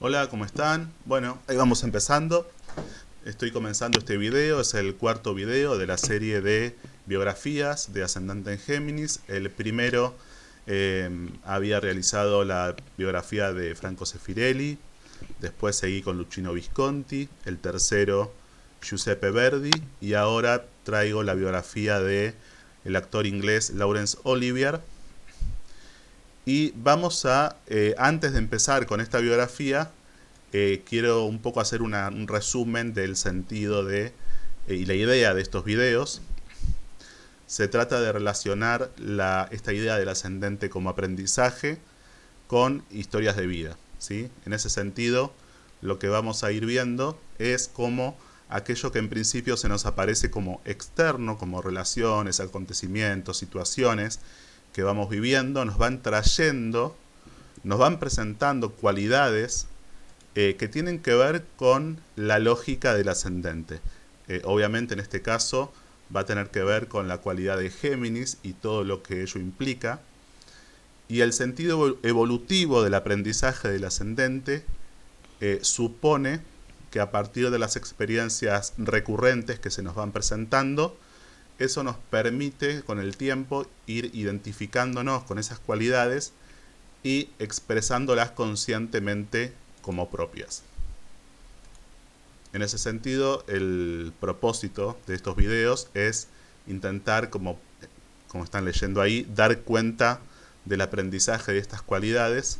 Hola, ¿cómo están? Bueno, ahí vamos empezando. Estoy comenzando este video, es el cuarto video de la serie de biografías de Ascendente en Géminis. El primero había realizado la biografía de Franco Sefirelli, después seguí con Luchino Visconti, el tercero Giuseppe Verdi y ahora traigo la biografía de el actor inglés Laurence Olivier. Y vamos a, antes de empezar con esta biografía, quiero un poco hacer un resumen del sentido de y la idea de estos videos. Se trata de relacionar esta idea del ascendente como aprendizaje con historias de vida, ¿sí? En ese sentido, lo que vamos a ir viendo es cómo aquello que en principio se nos aparece como externo, como relaciones, acontecimientos, situaciones que vamos viviendo, nos van trayendo, nos van presentando cualidades que tienen que ver con la lógica del ascendente. Obviamente en este caso va a tener que ver con la cualidad de Géminis y todo lo que ello implica. Y el sentido evolutivo del aprendizaje del ascendente supone que a partir de las experiencias recurrentes que se nos van presentando, eso nos permite con el tiempo ir identificándonos con esas cualidades y expresándolas conscientemente como propias. En ese sentido, el propósito de estos videos es intentar, como están leyendo ahí, dar cuenta del aprendizaje de estas cualidades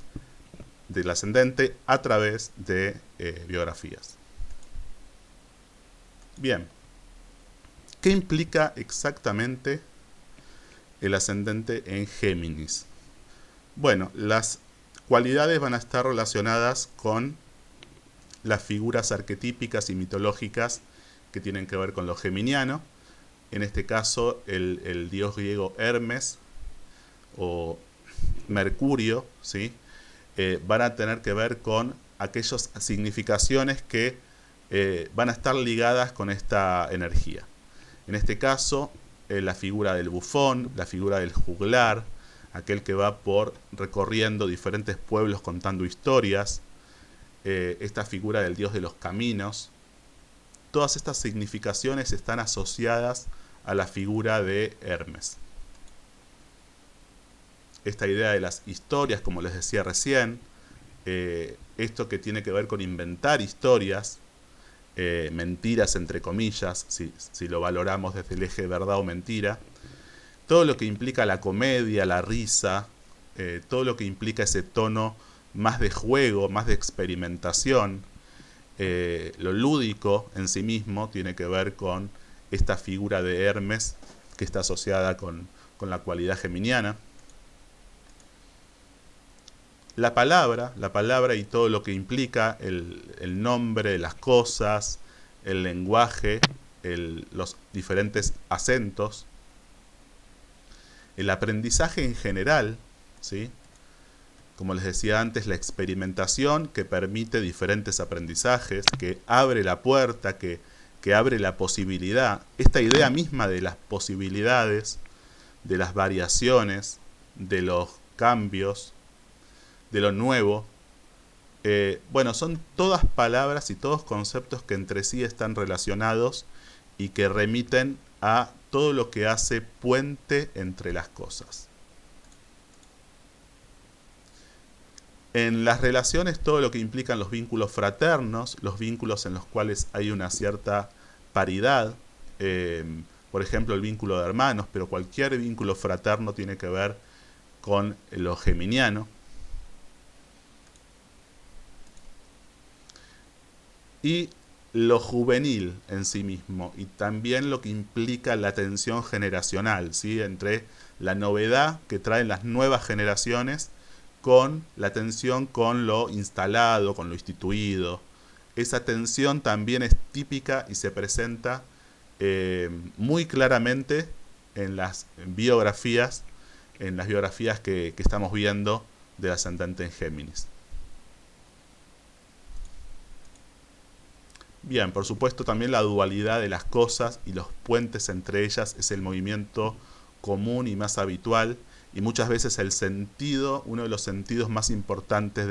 del ascendente a través de biografías. Bien, ¿qué implica exactamente el ascendente en Géminis? Bueno, las cualidades van a estar relacionadas con las figuras arquetípicas y mitológicas que tienen que ver con lo geminiano. En este caso, el dios griego Hermes o Mercurio, ¿sí? Van a tener que ver con aquellas significaciones que van a estar ligadas con esta energía. En este caso, la figura del bufón, la figura del juglar, aquel que va por recorriendo diferentes pueblos contando historias, esta figura del dios de los caminos. Todas estas significaciones están asociadas a la figura de Hermes. Esta idea de las historias, como les decía recién, esto que tiene que ver con inventar historias, mentiras entre comillas, si lo valoramos desde el eje verdad o mentira, todo lo que implica la comedia, la risa, todo lo que implica ese tono más de juego, más de experimentación, lo lúdico en sí mismo tiene que ver con esta figura de Hermes que está asociada con la cualidad geminiana. La palabra y todo lo que implica el nombre, las cosas, el lenguaje, los diferentes acentos, el aprendizaje en general, ¿sí? Como les decía antes, la experimentación que permite diferentes aprendizajes, que abre la puerta, que abre la posibilidad, esta idea misma de las posibilidades, de las variaciones, de los cambios, de lo nuevo. Bueno, son todas palabras y todos conceptos que entre sí están relacionados y que remiten a todo lo que hace puente entre las cosas. En las relaciones, todo lo que implican los vínculos fraternos, los vínculos en los cuales hay una cierta paridad, por ejemplo el vínculo de hermanos, pero cualquier vínculo fraterno tiene que ver con lo geminiano. Y lo juvenil en sí mismo, y también lo que implica la tensión generacional, ¿sí? Entre la novedad que traen las nuevas generaciones con la tensión con lo instalado, con lo instituido. Esa tensión también es típica y se presenta muy claramente en las biografías, que estamos viendo del ascendente en Géminis. Bien, por supuesto también la dualidad de las cosas y los puentes entre ellas es el movimiento común y más habitual, y muchas veces el sentido, uno de los sentidos más importantes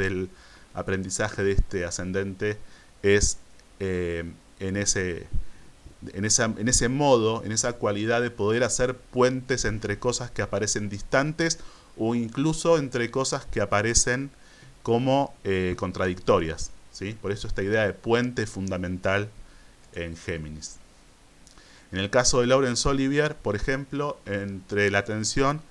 aprendizaje de este ascendente es en ese modo, en esa cualidad de poder hacer puentes entre cosas que aparecen distantes o incluso entre cosas que aparecen como contradictorias, ¿sí? Por eso esta idea de puente es fundamental en Géminis. En el caso de Laurence Olivier, por ejemplo, entre la tensión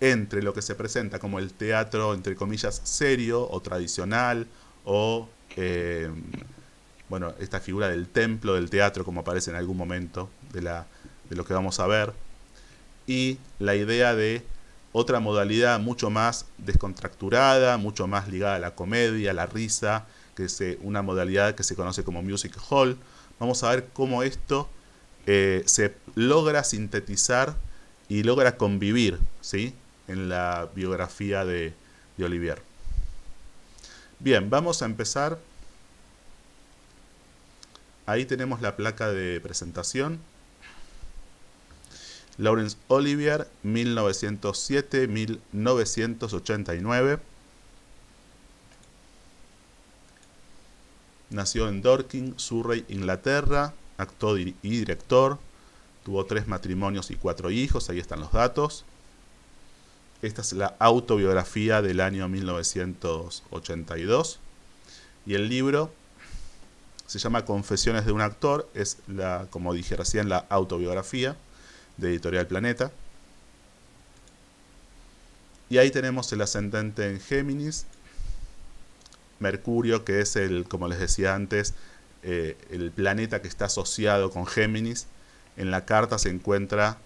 entre lo que se presenta como el teatro, entre comillas, serio o tradicional, o bueno, esta figura del templo del teatro, como aparece en algún momento de lo que vamos a ver, y la idea de otra modalidad mucho más descontracturada, mucho más ligada a la comedia, a la risa, que es una modalidad que se conoce como music hall. Vamos a ver cómo esto se logra sintetizar y logra convivir, ¿sí?, en la biografía de Olivier. Bien, vamos a empezar. Ahí tenemos la placa de presentación. Laurence Olivier, 1907-1989. Nació en Dorking, Surrey, Inglaterra. Actor y director. Tuvo 3 matrimonios y 4 hijos. Ahí están los datos. Esta es la autobiografía del año 1982. Y el libro se llama Confesiones de un actor. Es, como dije recién, la autobiografía de Editorial Planeta. Y ahí tenemos el ascendente en Géminis. Mercurio, que es como les decía antes, el planeta que está asociado con Géminis. En la carta se encuentra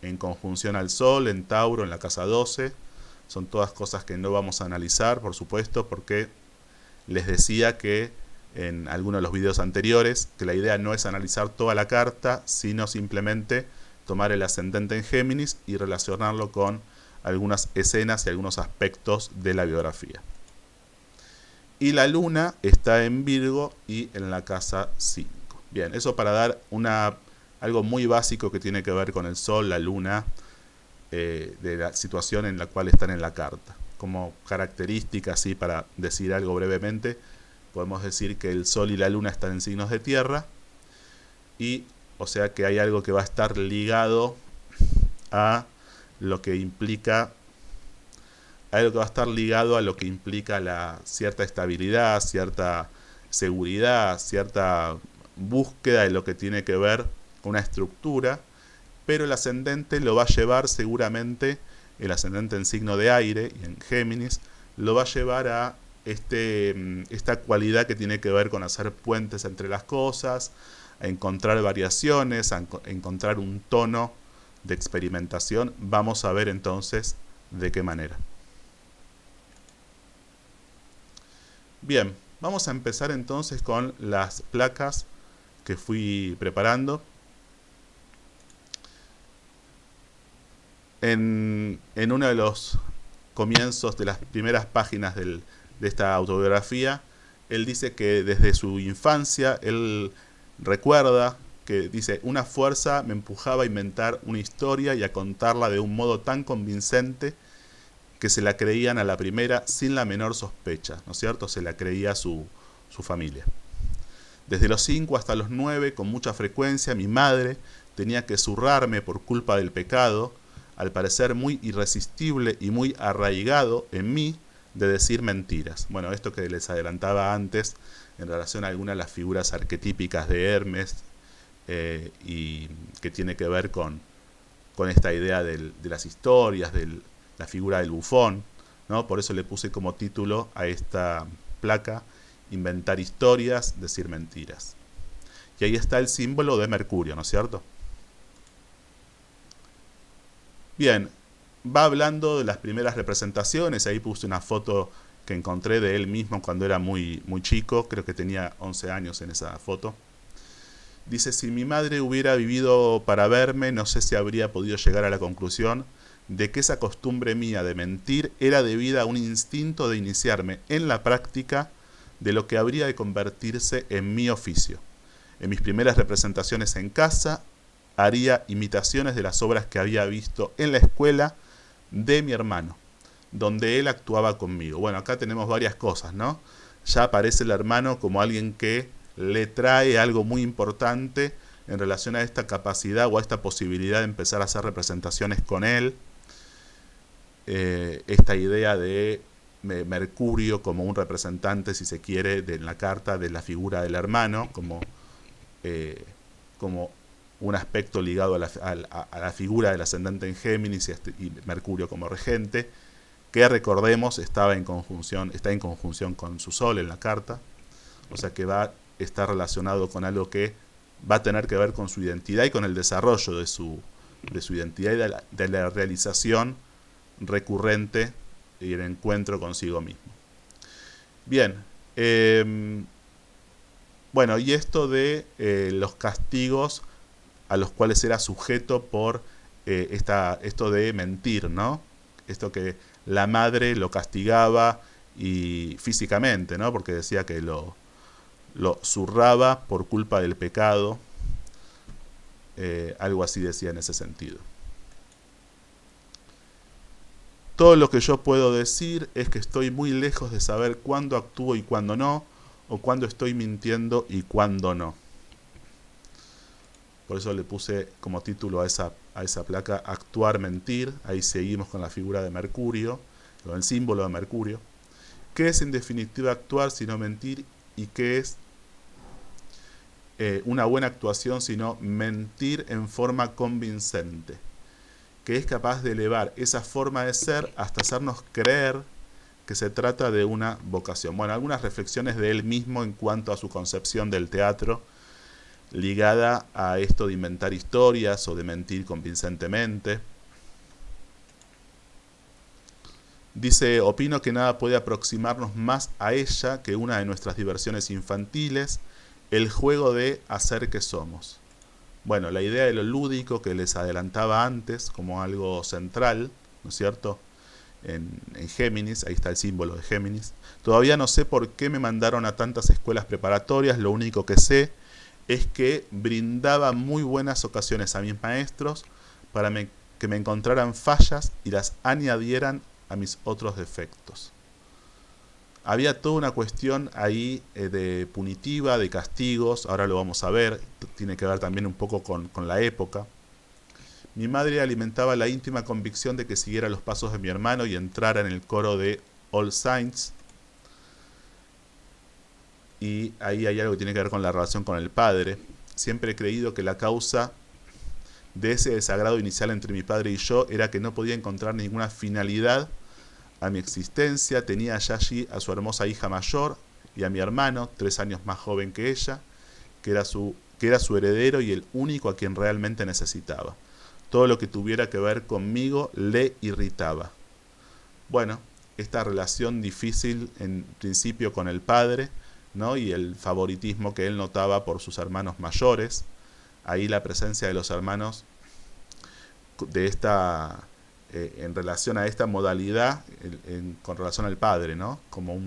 en conjunción al Sol, en Tauro, en la casa 12. Son todas cosas que no vamos a analizar, por supuesto, porque les decía que en algunos de los videos anteriores que la idea no es analizar toda la carta, sino simplemente tomar el ascendente en Géminis y relacionarlo con algunas escenas y algunos aspectos de la biografía. Y la luna está en Virgo y en la casa 5. Bien, eso para dar algo muy básico que tiene que ver con el Sol, la luna, de la situación en la cual están en la carta. Como característica, así para decir algo brevemente, podemos decir que el Sol y la luna están en signos de tierra, y o sea que hay algo que va a estar ligado a lo que implica la cierta estabilidad, cierta seguridad, cierta búsqueda de lo que tiene que ver con una estructura, pero el ascendente lo va a llevar seguramente, el ascendente en signo de aire y en Géminis, lo va a llevar a esta cualidad que tiene que ver con hacer puentes entre las cosas, a encontrar variaciones, a encontrar un tono de experimentación. Vamos a ver entonces de qué manera. Bien, vamos a empezar entonces con las placas que fui preparando. En uno de los comienzos de las primeras páginas de esta autobiografía, él dice que desde su infancia, él recuerda que dice, una fuerza me empujaba a inventar una historia y a contarla de un modo tan convincente que se la creían a la primera sin la menor sospecha, ¿no es cierto? Se la creía su familia. Desde los 5 hasta los 9, con mucha frecuencia, mi madre tenía que zurrarme por culpa del pecado, al parecer muy irresistible y muy arraigado en mí, de decir mentiras. Bueno, esto que les adelantaba antes en relación a algunas de las figuras arquetípicas de Hermes, y que tiene que ver con esta idea de las historias, de la figura del bufón, ¿no? Por eso le puse como título a esta placa, inventar historias, decir mentiras. Y ahí está el símbolo de Mercurio, ¿no es cierto? Bien, va hablando de las primeras representaciones. Ahí puse una foto que encontré de él mismo cuando era muy chico, creo que tenía 11 años en esa foto. Dice, si mi madre hubiera vivido para verme, no sé si habría podido llegar a la conclusión de que esa costumbre mía de mentir era debida a un instinto de iniciarme en la práctica de lo que habría de convertirse en mi oficio. En mis primeras representaciones en casa, haría imitaciones de las obras que había visto en la escuela de mi hermano. donde él actuaba conmigo. Bueno, acá tenemos varias cosas, ¿no? Ya aparece el hermano como alguien que le trae algo muy importante en relación a esta capacidad o a esta posibilidad de empezar a hacer representaciones con él. Esta idea de Mercurio como un representante, si se quiere, en la carta de la figura del hermano, como un aspecto ligado a la figura del ascendente en Géminis y Mercurio como regente, que recordemos está en conjunción con su Sol en la carta, o sea que va a estar relacionado con algo que va a tener que ver con su identidad y con el desarrollo de su identidad y de la realización recurrente y el encuentro consigo mismo. Bien, bueno, y esto de los castigos a los cuales era sujeto por esto de mentir, ¿no? Esto que la madre lo castigaba y físicamente, ¿no? Porque decía que lo zurraba por culpa del pecado, algo así decía en ese sentido. Todo lo que yo puedo decir es que estoy muy lejos de saber cuándo actúo y cuándo no, o cuándo estoy mintiendo y cuándo no. Por eso le puse como título a esa placa Actuar, mentir. Ahí seguimos con la figura de Mercurio, con el símbolo de Mercurio. ¿Qué es en definitiva actuar sino mentir? ¿Y qué es una buena actuación sino mentir en forma convincente? Que es capaz de elevar esa forma de ser hasta hacernos creer que se trata de una vocación. Bueno, algunas reflexiones de él mismo en cuanto a su concepción del teatro, ligada a esto de inventar historias o de mentir convincentemente. Dice, opino que nada puede aproximarnos más a ella que una de nuestras diversiones infantiles, el juego de hacer que somos. Bueno, la idea de lo lúdico que les adelantaba antes como algo central, ¿no es cierto? En Géminis, ahí está el símbolo de Géminis. Todavía no sé por qué me mandaron a tantas escuelas preparatorias, lo único que sé es que brindaba muy buenas ocasiones a mis maestros para que me encontraran fallas y las añadieran a mis otros defectos. Había toda una cuestión ahí de punitiva, de castigos, ahora lo vamos a ver, tiene que ver también un poco con la época. Mi madre alimentaba la íntima convicción de que siguiera los pasos de mi hermano y entrara en el coro de All Saints. Y ahí hay algo que tiene que ver con la relación con el padre. Siempre he creído que la causa de ese desagrado inicial entre mi padre y yo era que no podía encontrar ninguna finalidad a mi existencia. Tenía ya allí a su hermosa hija mayor y a mi hermano, 3 años más joven que ella, que era su heredero y el único a quien realmente necesitaba. Todo lo que tuviera que ver conmigo le irritaba. Bueno, esta relación difícil en principio con el padre, ¿no? Y el favoritismo que él notaba por sus hermanos mayores. Ahí la presencia de los hermanos de esta en relación a esta modalidad con relación al padre, ¿no? Como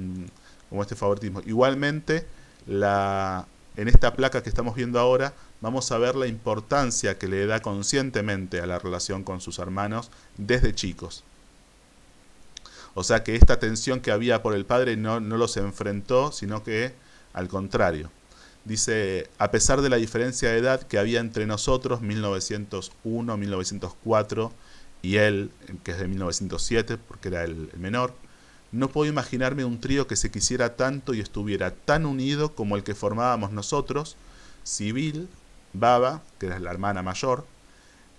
este favoritismo. Igualmente, en esta placa que estamos viendo ahora, vamos a ver la importancia que le da conscientemente a la relación con sus hermanos desde chicos. O sea que esta tensión que había por el padre no los enfrentó, sino que al contrario. Dice, a pesar de la diferencia de edad que había entre nosotros, 1901, 1904, y él, que es de 1907, porque era el menor, no puedo imaginarme un trío que se quisiera tanto y estuviera tan unido como el que formábamos nosotros, Sibyl, Baba, que era la hermana mayor,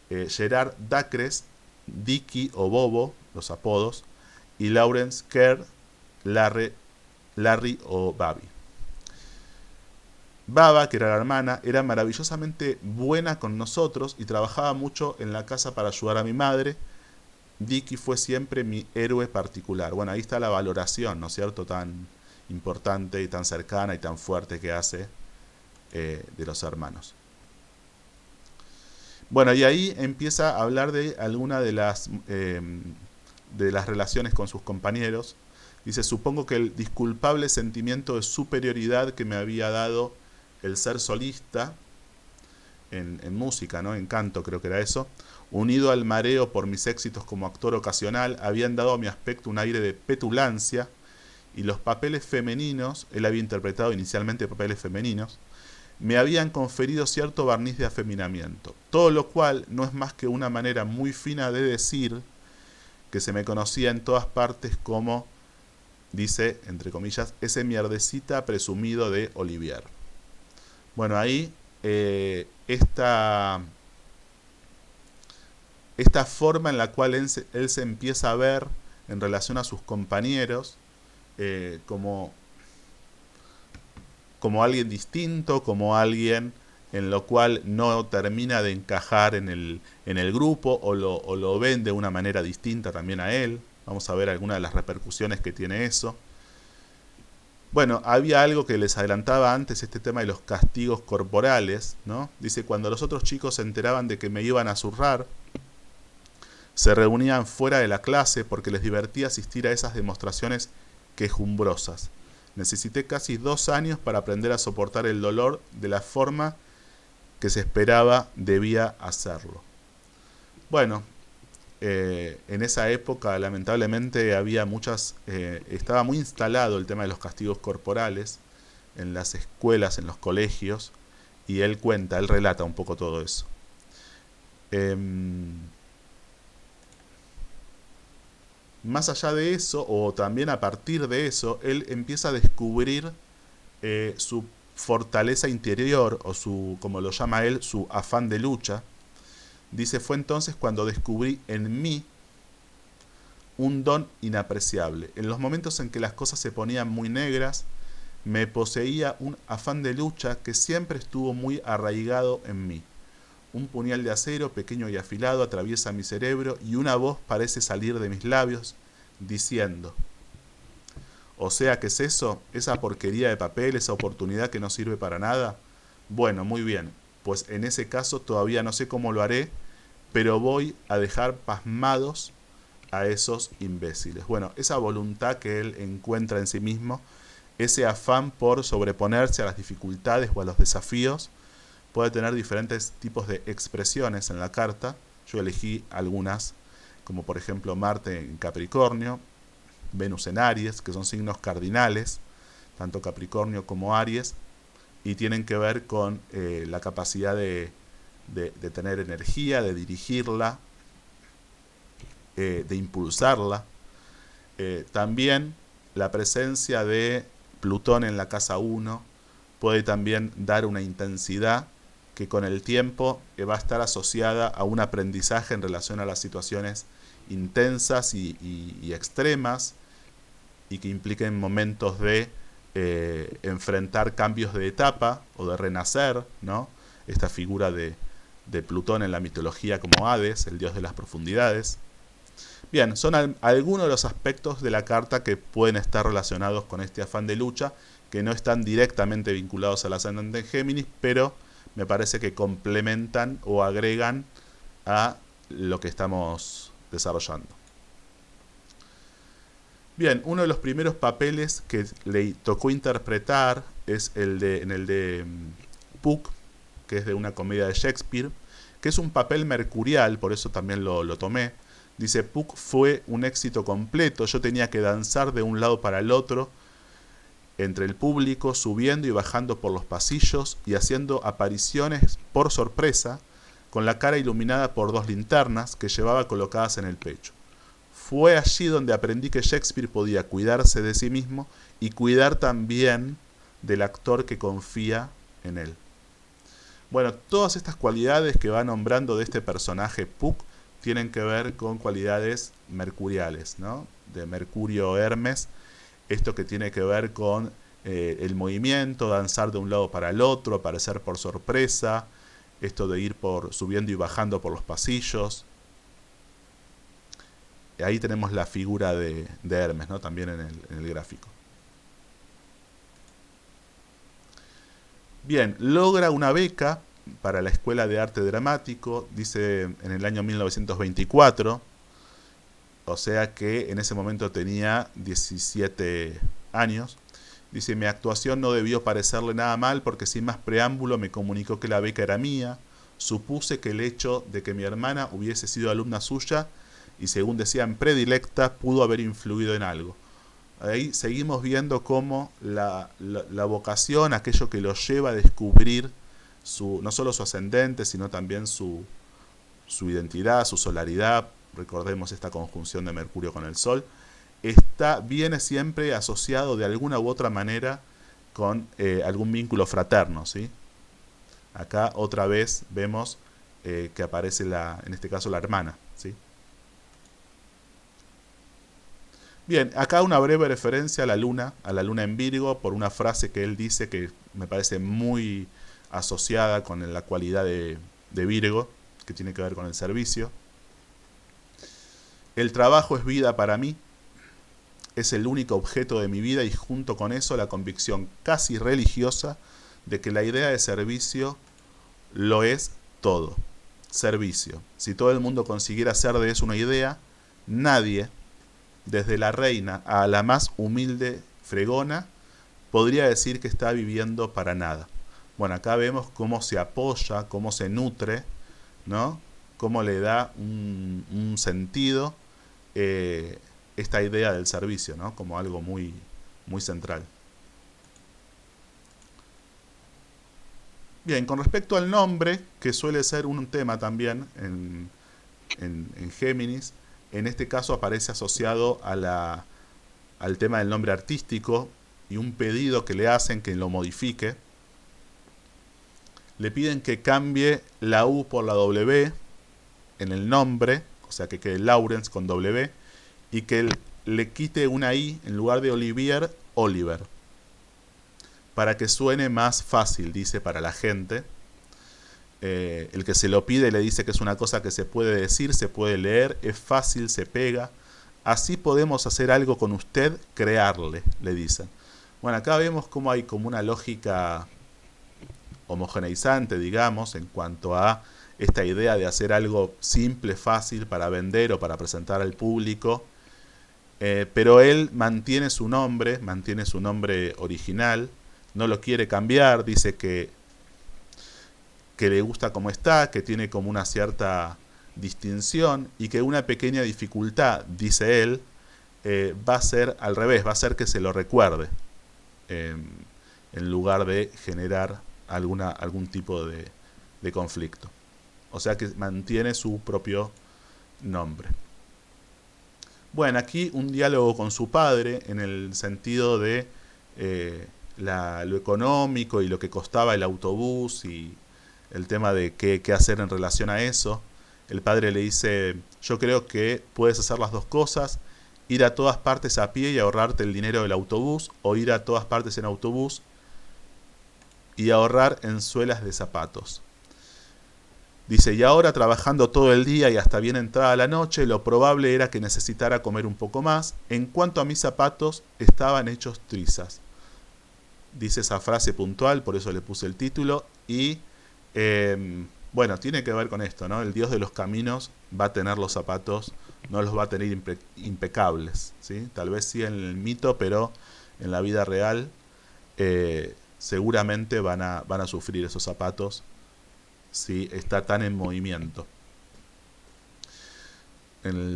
Gerard Dacres, Dicky o Bobo, los apodos, y Lawrence Kerr, Larry o Babi. Baba, que era la hermana, era maravillosamente buena con nosotros y trabajaba mucho en la casa para ayudar a mi madre. Dicky fue siempre mi héroe particular. Bueno, ahí está la valoración, ¿no es cierto?, tan importante y tan cercana y tan fuerte que hace de los hermanos. Bueno, y ahí empieza a hablar de alguna de las relaciones con sus compañeros. Dice, supongo que el disculpable sentimiento de superioridad que me había dado el ser solista en música, ¿no? En canto creo que era eso, unido al mareo por mis éxitos como actor ocasional, habían dado a mi aspecto un aire de petulancia, y los papeles femeninos, él había interpretado inicialmente papeles femeninos, me habían conferido cierto barniz de afeminamiento, todo lo cual no es más que una manera muy fina de decir que se me conocía en todas partes como, dice, entre comillas, ese mierdecita presumido de Olivier. Bueno, ahí esta forma en la cual él se empieza a ver en relación a sus compañeros como alguien distinto, como alguien en lo cual no termina de encajar en el grupo o lo ven de una manera distinta también a él. Vamos a ver algunas de las repercusiones que tiene eso. Bueno, había algo que les adelantaba antes, este tema de los castigos corporales, ¿no? Dice, cuando los otros chicos se enteraban de que me iban a zurrar, se reunían fuera de la clase porque les divertía asistir a esas demostraciones quejumbrosas. Necesité casi 2 años para aprender a soportar el dolor de la forma que se esperaba debía hacerlo. Bueno, en esa época lamentablemente había estaba muy instalado el tema de los castigos corporales en las escuelas, en los colegios, y él relata un poco todo eso. Más allá de eso, o también a partir de eso, él empieza a descubrir su fortaleza interior, o como lo llama él, su afán de lucha. Dice, fue entonces cuando descubrí en mí un don inapreciable. En los momentos en que las cosas se ponían muy negras, me poseía un afán de lucha que siempre estuvo muy arraigado en mí. Un puñal de acero, pequeño y afilado, atraviesa mi cerebro y una voz parece salir de mis labios diciendo, o sea, ¿qué es eso? ¿Esa porquería de papel, esa oportunidad que no sirve para nada? Bueno, muy bien, pues en ese caso todavía no sé cómo lo haré, pero voy a dejar pasmados a esos imbéciles. Bueno, esa voluntad que él encuentra en sí mismo, ese afán por sobreponerse a las dificultades o a los desafíos, puede tener diferentes tipos de expresiones en la carta. Yo elegí algunas, como por ejemplo Marte en Capricornio, Venus en Aries, que son signos cardinales, tanto Capricornio como Aries, y tienen que ver con la capacidad de tener energía, de dirigirla, de impulsarla. También la presencia de Plutón en la casa 1 puede también dar una intensidad que con el tiempo va a estar asociada a un aprendizaje en relación a las situaciones intensas y extremas, y que impliquen momentos de enfrentar cambios de etapa o de renacer, ¿no? Esta figura de Plutón en la mitología como Hades, el dios de las profundidades. Bien, son algunos de los aspectos de la carta que pueden estar relacionados con este afán de lucha, que no están directamente vinculados al ascendente en Géminis, pero me parece que complementan o agregan a lo que estamos desarrollando. Bien, uno de los primeros papeles que le tocó interpretar es en el de Puck, que es de una comedia de Shakespeare, que es un papel mercurial, por eso también lo tomé. Dice, Puck fue un éxito completo, yo tenía que danzar de un lado para el otro, entre el público, subiendo y bajando por los pasillos y haciendo apariciones por sorpresa, con la cara iluminada por 2 linternas que llevaba colocadas en el pecho. Fue allí donde aprendí que Shakespeare podía cuidarse de sí mismo y cuidar también del actor que confía en él. Bueno, todas estas cualidades que va nombrando de este personaje Puck tienen que ver con cualidades mercuriales, ¿no? De Mercurio Hermes, esto que tiene que ver con el movimiento, danzar de un lado para el otro, aparecer por sorpresa, esto de ir subiendo y bajando por los pasillos. Ahí tenemos la figura de Hermes, ¿no? También en el gráfico. Bien, logra una beca para la Escuela de Arte Dramático, dice en el año 1924, o sea que en ese momento tenía 17 años. Dice, mi actuación no debió parecerle nada mal porque sin más preámbulo me comunicó que la beca era mía, supuse que el hecho de que mi hermana hubiese sido alumna suya y según decían predilecta, pudo haber influido en algo. Ahí seguimos viendo cómo la vocación, aquello que lo lleva a descubrir no solo su ascendente, sino también su identidad, su solaridad, recordemos esta conjunción de Mercurio con el Sol, viene siempre asociado de alguna u otra manera con algún vínculo fraterno, ¿sí? Acá otra vez vemos que aparece en este caso la hermana, ¿sí? Bien, acá una breve referencia a la luna en Virgo, por una frase que él dice que me parece muy asociada con la cualidad de Virgo, que tiene que ver con el servicio. El trabajo es vida para mí, es el único objeto de mi vida y junto con eso la convicción casi religiosa de que la idea de servicio lo es todo. Servicio. Si todo el mundo consiguiera hacer de eso una idea, nadie, desde la reina a la más humilde fregona, podría decir que está viviendo para nada. Bueno, acá vemos cómo se apoya, cómo se nutre, ¿no? Cómo le da un sentido esta idea del servicio, ¿no? Como algo muy, muy central. Bien, con respecto al nombre, que suele ser un tema también en Géminis, en este caso aparece asociado al tema del nombre artístico y un pedido que le hacen que lo modifique. Le piden que cambie la U por la W en el nombre, o sea que quede Lawrence con W, y que le quite una I en lugar de Olivier, Oliver, para que suene más fácil, dice, para la gente. El que se lo pide le dice que es una cosa que se puede decir, se puede leer, es fácil, se pega. Así podemos hacer algo con usted, crearle, le dicen. Bueno, acá vemos cómo hay como una lógica homogeneizante, digamos, en cuanto a esta idea de hacer algo simple, fácil para vender o para presentar al público. Pero él mantiene su nombre original, no lo quiere cambiar, dice que le gusta como está, que tiene como una cierta distinción y que una pequeña dificultad, dice él, va a ser al revés, va a ser que se lo recuerde, en lugar de generar algún tipo de conflicto. O sea que mantiene su propio nombre. Bueno, aquí un diálogo con su padre en el sentido de lo económico y lo que costaba el autobús y el tema de qué hacer en relación a eso. El padre le dice, yo creo que puedes hacer las dos cosas, ir a todas partes a pie y ahorrarte el dinero del autobús, o ir a todas partes en autobús y ahorrar en suelas de zapatos. Dice, y ahora trabajando todo el día y hasta bien entrada la noche, lo probable era que necesitara comer un poco más. En cuanto a mis zapatos, estaban hechos trizas. Dice esa frase puntual, por eso le puse el título. Y bueno, tiene que ver con esto, ¿no? El Dios de los caminos va a tener los zapatos, no los va a tener impecables, ¿sí? Tal vez sí en el mito, pero en la vida real seguramente van a sufrir esos zapatos si está tan en movimiento.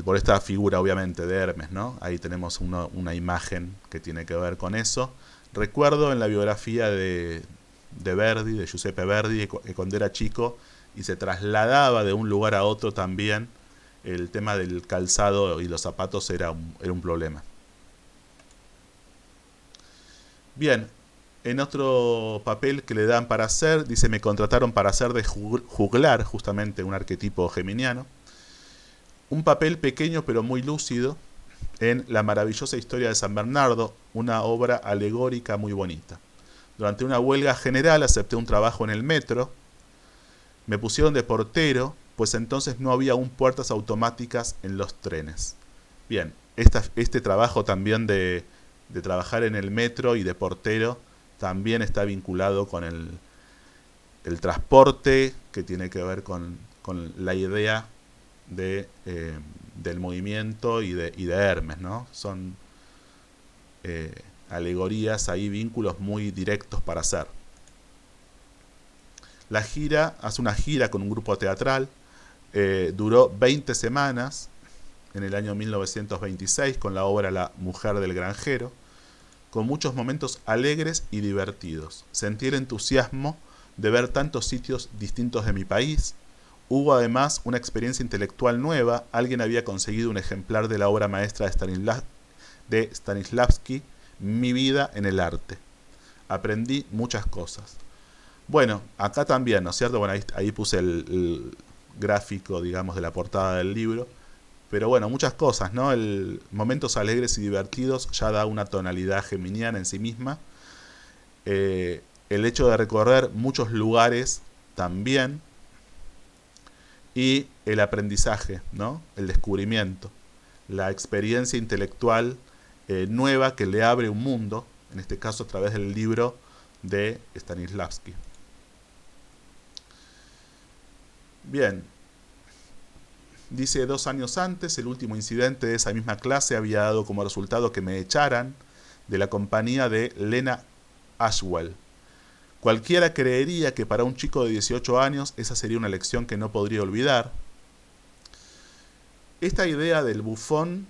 Por esta figura obviamente de Hermes, ¿no? Ahí tenemos una imagen que tiene que ver con eso. Recuerdo en la biografía de Verdi, de Giuseppe Verdi, que cuando era chico y se trasladaba de un lugar a otro también, el tema del calzado y los zapatos era un problema. Bien, en otro papel que le dan para hacer, dice, me contrataron para hacer de juglar, justamente un arquetipo geminiano. Un papel pequeño pero muy lúcido en La maravillosa historia de San Bernardo, una obra alegórica muy bonita. Durante una huelga general acepté un trabajo en el metro. Me pusieron de portero, pues entonces no había aún puertas automáticas en los trenes. Bien, este trabajo también de trabajar en el metro y de portero también está vinculado con el transporte, que tiene que ver con la idea del movimiento y de Hermes, ¿no? Son alegorías, ahí vínculos muy directos para hacer. La gira, hace una gira con un grupo teatral, duró 20 semanas en el año 1926 con la obra La mujer del granjero, con muchos momentos alegres y divertidos. Sentí el entusiasmo de ver tantos sitios distintos de mi país. Hubo además una experiencia intelectual nueva. Alguien había conseguido un ejemplar de la obra maestra de Stanislavski, Mi vida en el arte. Aprendí muchas cosas. Bueno, acá también, ¿no es cierto? Bueno, ahí puse el gráfico, digamos, de la portada del libro. Pero bueno, muchas cosas, ¿no? Momentos alegres y divertidos ya da una tonalidad geminiana en sí misma. El hecho de recorrer muchos lugares también. Y el aprendizaje, ¿no? El descubrimiento. La experiencia intelectual nueva que le abre un mundo, en este caso a través del libro de Stanislavski. Bien, dice 2 años antes, el último incidente de esa misma clase había dado como resultado que me echaran de la compañía de Lena Ashwell. Cualquiera creería que para un chico de 18 años esa sería una lección que no podría olvidar. Esta idea del bufón,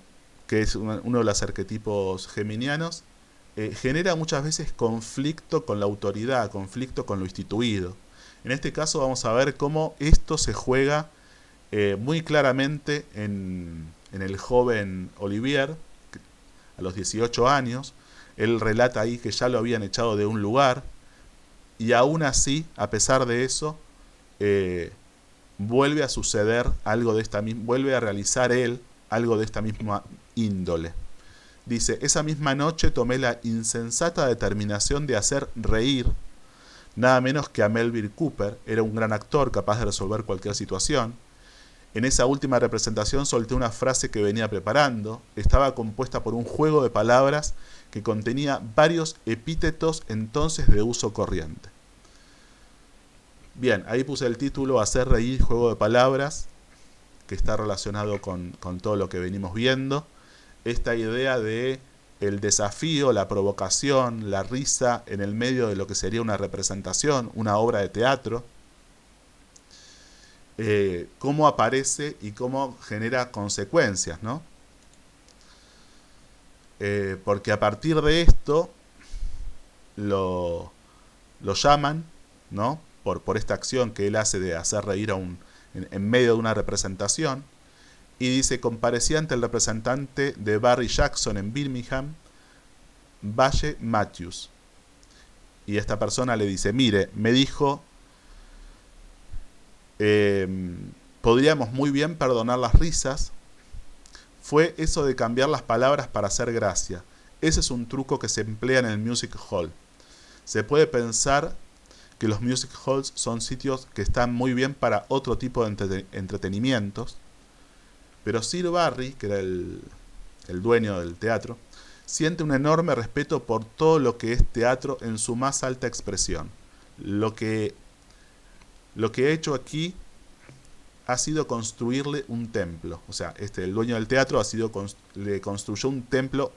que es uno de los arquetipos geminianos, genera muchas veces conflicto con la autoridad, conflicto con lo instituido. En este caso vamos a ver cómo esto se juega muy claramente en el joven Olivier, a los 18 años. Él relata ahí que ya lo habían echado de un lugar, y aún así, a pesar de eso, vuelve a suceder algo de esta misma, vuelve a realizar él algo de esta misma índole. Dice, esa misma noche tomé la insensata determinación de hacer reír nada menos que a Melville Cooper. Era un gran actor capaz de resolver cualquier situación. En esa última representación solté una frase que venía preparando. Estaba compuesta por un juego de palabras que contenía varios epítetos entonces de uso corriente. Bien, ahí puse el título Hacer reír, juego de palabras, que está relacionado con todo lo que venimos viendo. Esta idea de el desafío, la provocación, la risa en el medio de lo que sería una representación, una obra de teatro. Cómo aparece y cómo genera consecuencias, ¿no? Porque a partir de esto lo llaman, ¿no? Por esta acción que él hace de hacer reír en medio de una representación, y dice, comparecía ante el representante de Barry Jackson en Birmingham, Valle Matthews, y esta persona le dice, mire, me dijo, podríamos muy bien perdonar las risas. Fue eso de cambiar las palabras para hacer gracia. Ese es un truco que se emplea en el music hall. Se puede pensar que los music halls son sitios que están muy bien para otro tipo de entretenimientos, pero Sir Barry, que era el dueño del teatro, siente un enorme respeto por todo lo que es teatro en su más alta expresión. Lo que he hecho aquí ha sido construirle un templo. O sea, el dueño del teatro le construyó un templo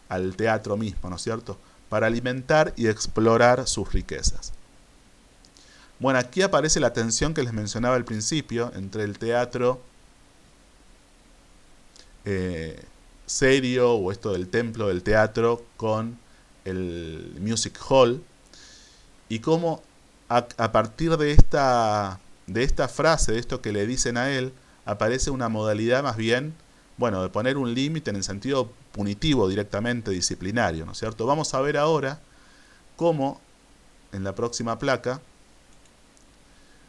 al teatro mismo, ¿no es cierto?, para alimentar y explorar sus riquezas. Bueno, aquí aparece la tensión que les mencionaba al principio entre el teatro serio, o esto del templo del teatro, con el music hall, y cómo a partir de esta frase, de esto que le dicen a él, aparece una modalidad más bien, bueno, de poner un límite en el sentido punitivo directamente, disciplinario, ¿no es cierto? Vamos a ver ahora cómo en la próxima placa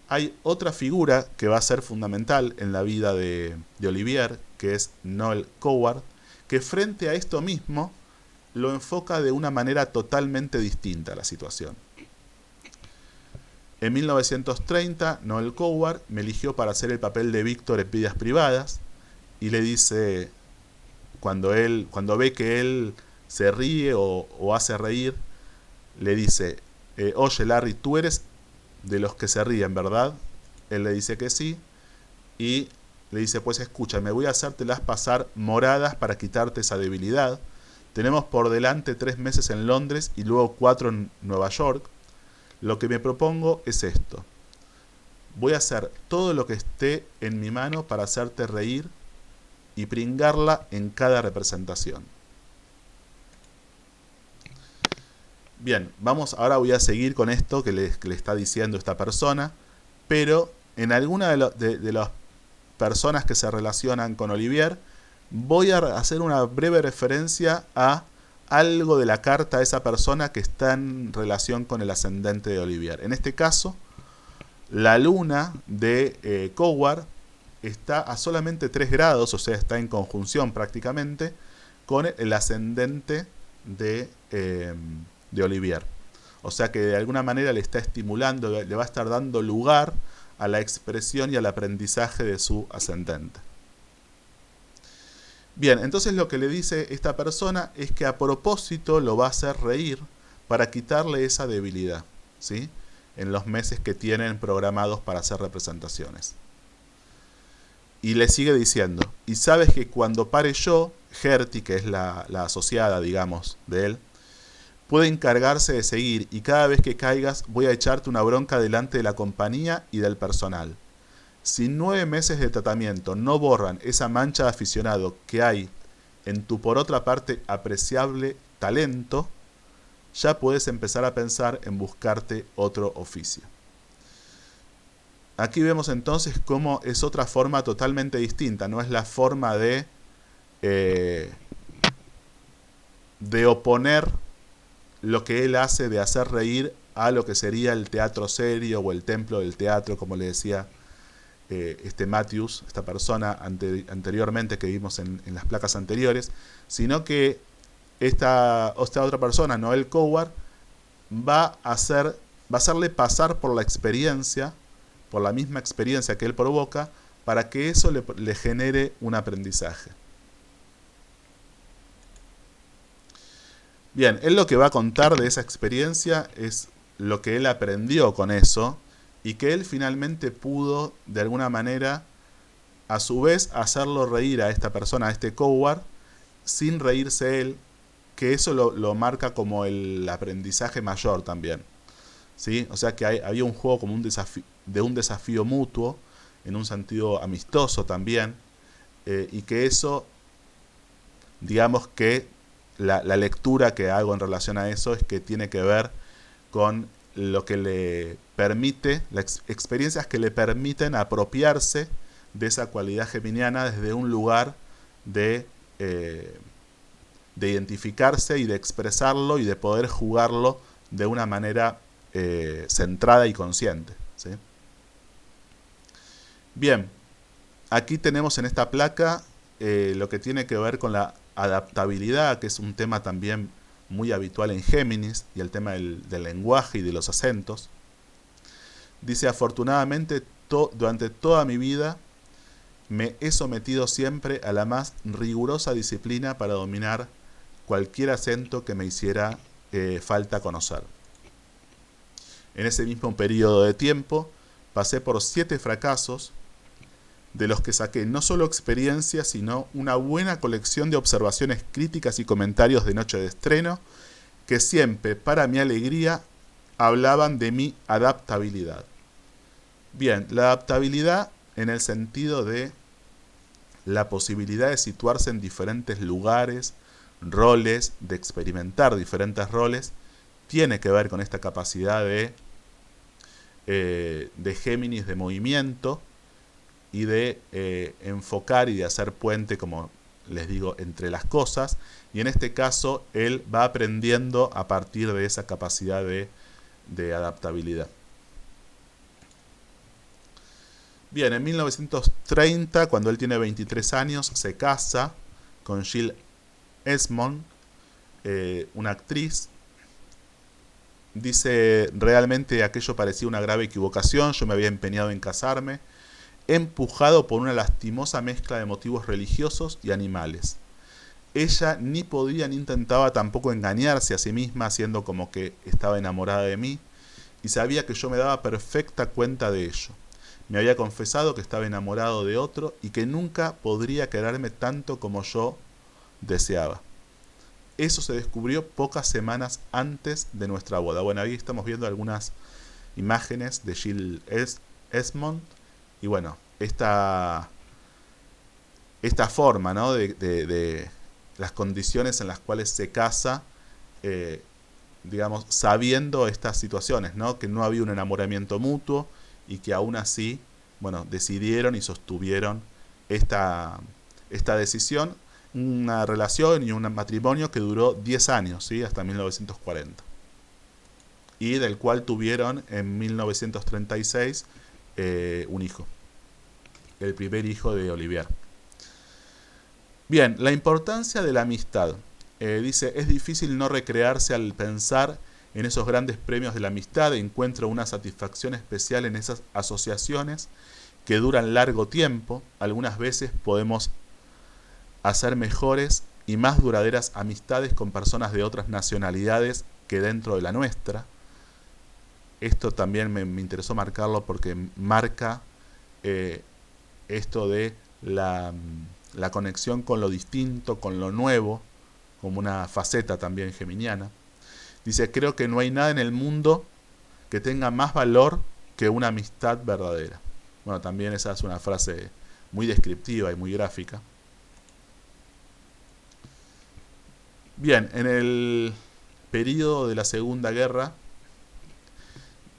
hay otra figura que va a ser fundamental en la vida de Olivier, que es Noel Coward, que frente a esto mismo lo enfoca de una manera totalmente distinta a la situación. En 1930, Noel Coward me eligió para hacer el papel de Víctor en Vidas Privadas, y le dice, cuando ve que él se ríe o hace reír, le dice, oye Larry, tú eres de los que se ríen, ¿verdad? Él le dice que sí, y le dice, pues escucha, me voy a hacértelas pasar moradas para quitarte esa debilidad. Tenemos por delante 3 meses en Londres y luego 4 en Nueva York. Lo que me propongo es esto. Voy a hacer todo lo que esté en mi mano para hacerte reír y pringarla en cada representación. Bien, ahora voy a seguir con esto que le está diciendo esta persona, pero en alguna de las personas que se relacionan con Olivier, voy a hacer una breve referencia a algo de la carta de esa persona que está en relación con el ascendente de Olivier. En este caso, la luna de Coward está a solamente 3 grados, o sea, está en conjunción prácticamente, con el ascendente de Olivier. O sea que de alguna manera le está estimulando, le va a estar dando lugar a la expresión y al aprendizaje de su ascendente. Bien, entonces lo que le dice esta persona es que a propósito lo va a hacer reír para quitarle esa debilidad, ¿sí? En los meses que tienen programados para hacer representaciones. Y le sigue diciendo, y sabes que cuando pare yo, Gertie, que es la asociada, digamos, de él, puede encargarse de seguir, y cada vez que caigas voy a echarte una bronca delante de la compañía y del personal. Si 9 meses de tratamiento no borran esa mancha de aficionado que hay en tu por otra parte apreciable talento, ya puedes empezar a pensar en buscarte otro oficio. Aquí vemos entonces cómo es otra forma totalmente distinta, no es la forma de oponer lo que él hace de hacer reír a lo que sería el teatro serio o el templo del teatro, como le decía Matthews, esta persona anteriormente que vimos en las placas anteriores, sino que esta otra persona, Noel Coward, va a hacerle pasar por la experiencia, por la misma experiencia que él provoca, para que eso le genere un aprendizaje. Bien, él lo que va a contar de esa experiencia es lo que él aprendió con eso y que él finalmente pudo, de alguna manera, a su vez, hacerlo reír a esta persona, a este Coward, sin reírse él, que eso lo marca como el aprendizaje mayor también, ¿sí? O sea que había un juego como un desafío mutuo, en un sentido amistoso también, y que eso, digamos que la lectura que hago en relación a eso es que tiene que ver con lo que le permite, las experiencias que le permiten apropiarse de esa cualidad geminiana desde un lugar de identificarse y de expresarlo y de poder jugarlo de una manera centrada y consciente, ¿sí? Bien, aquí tenemos en esta placa lo que tiene que ver con la adaptabilidad, que es un tema también muy habitual en Géminis, y el tema del lenguaje y de los acentos. Dice, afortunadamente, durante toda mi vida me he sometido siempre a la más rigurosa disciplina para dominar cualquier acento que me hiciera falta conocer. En ese mismo periodo de tiempo pasé por 7 fracasos, de los que saqué no solo experiencia, sino una buena colección de observaciones críticas y comentarios de noche de estreno, que siempre, para mi alegría, hablaban de mi adaptabilidad. Bien, la adaptabilidad en el sentido de la posibilidad de situarse en diferentes lugares, roles, de experimentar diferentes roles, tiene que ver con esta capacidad de Géminis de movimiento, y de enfocar y de hacer puente, como les digo, entre las cosas, y en este caso él va aprendiendo a partir de esa capacidad de adaptabilidad. Bien, en 1930, cuando él tiene 23 años, se casa con Jill Esmond, una actriz. Dice, realmente aquello parecía una grave equivocación, yo me había empeñado en casarme, empujado por una lastimosa mezcla de motivos religiosos y animales. Ella ni podía ni intentaba tampoco engañarse a sí misma haciendo como que estaba enamorada de mí, y sabía que yo me daba perfecta cuenta de ello. Me había confesado que estaba enamorado de otro y que nunca podría quererme tanto como yo deseaba. Eso se descubrió pocas semanas antes de nuestra boda. Bueno, ahí estamos viendo algunas imágenes de Jill Esmond. Y bueno, esta forma, ¿no? de las condiciones en las cuales se casa, digamos, sabiendo estas situaciones, ¿no? Que no había un enamoramiento mutuo y que aún así, bueno, decidieron y sostuvieron esta decisión, una relación y un matrimonio que duró 10 años, ¿sí? Hasta 1940. Y del cual tuvieron en 1936 un hijo, el primer hijo de Olivier. Bien, la importancia de la amistad. Dice, es difícil no recrearse al pensar en esos grandes premios de la amistad. Encuentro una satisfacción especial en esas asociaciones que duran largo tiempo. Algunas veces podemos hacer mejores y más duraderas amistades con personas de otras nacionalidades que dentro de la nuestra. Esto también me interesó marcarlo porque marca esto de la conexión con lo distinto, con lo nuevo, como una faceta también geminiana. Dice, creo que no hay nada en el mundo que tenga más valor que una amistad verdadera. Bueno, también esa es una frase muy descriptiva y muy gráfica. Bien, en el periodo de la Segunda Guerra,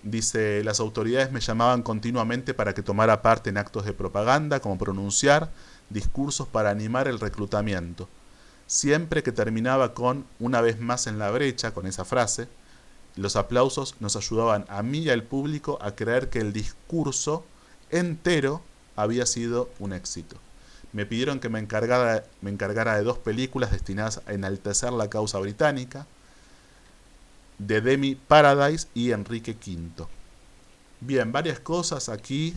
dice, las autoridades me llamaban continuamente para que tomara parte en actos de propaganda, como pronunciar discursos para animar el reclutamiento. Siempre que terminaba con una vez más en la brecha, con esa frase, los aplausos nos ayudaban a mí y al público a creer que el discurso entero había sido un éxito. Me pidieron que me encargara de 2 películas destinadas a enaltecer la causa británica, de Demi Paradise y Enrique V. Bien, varias cosas aquí.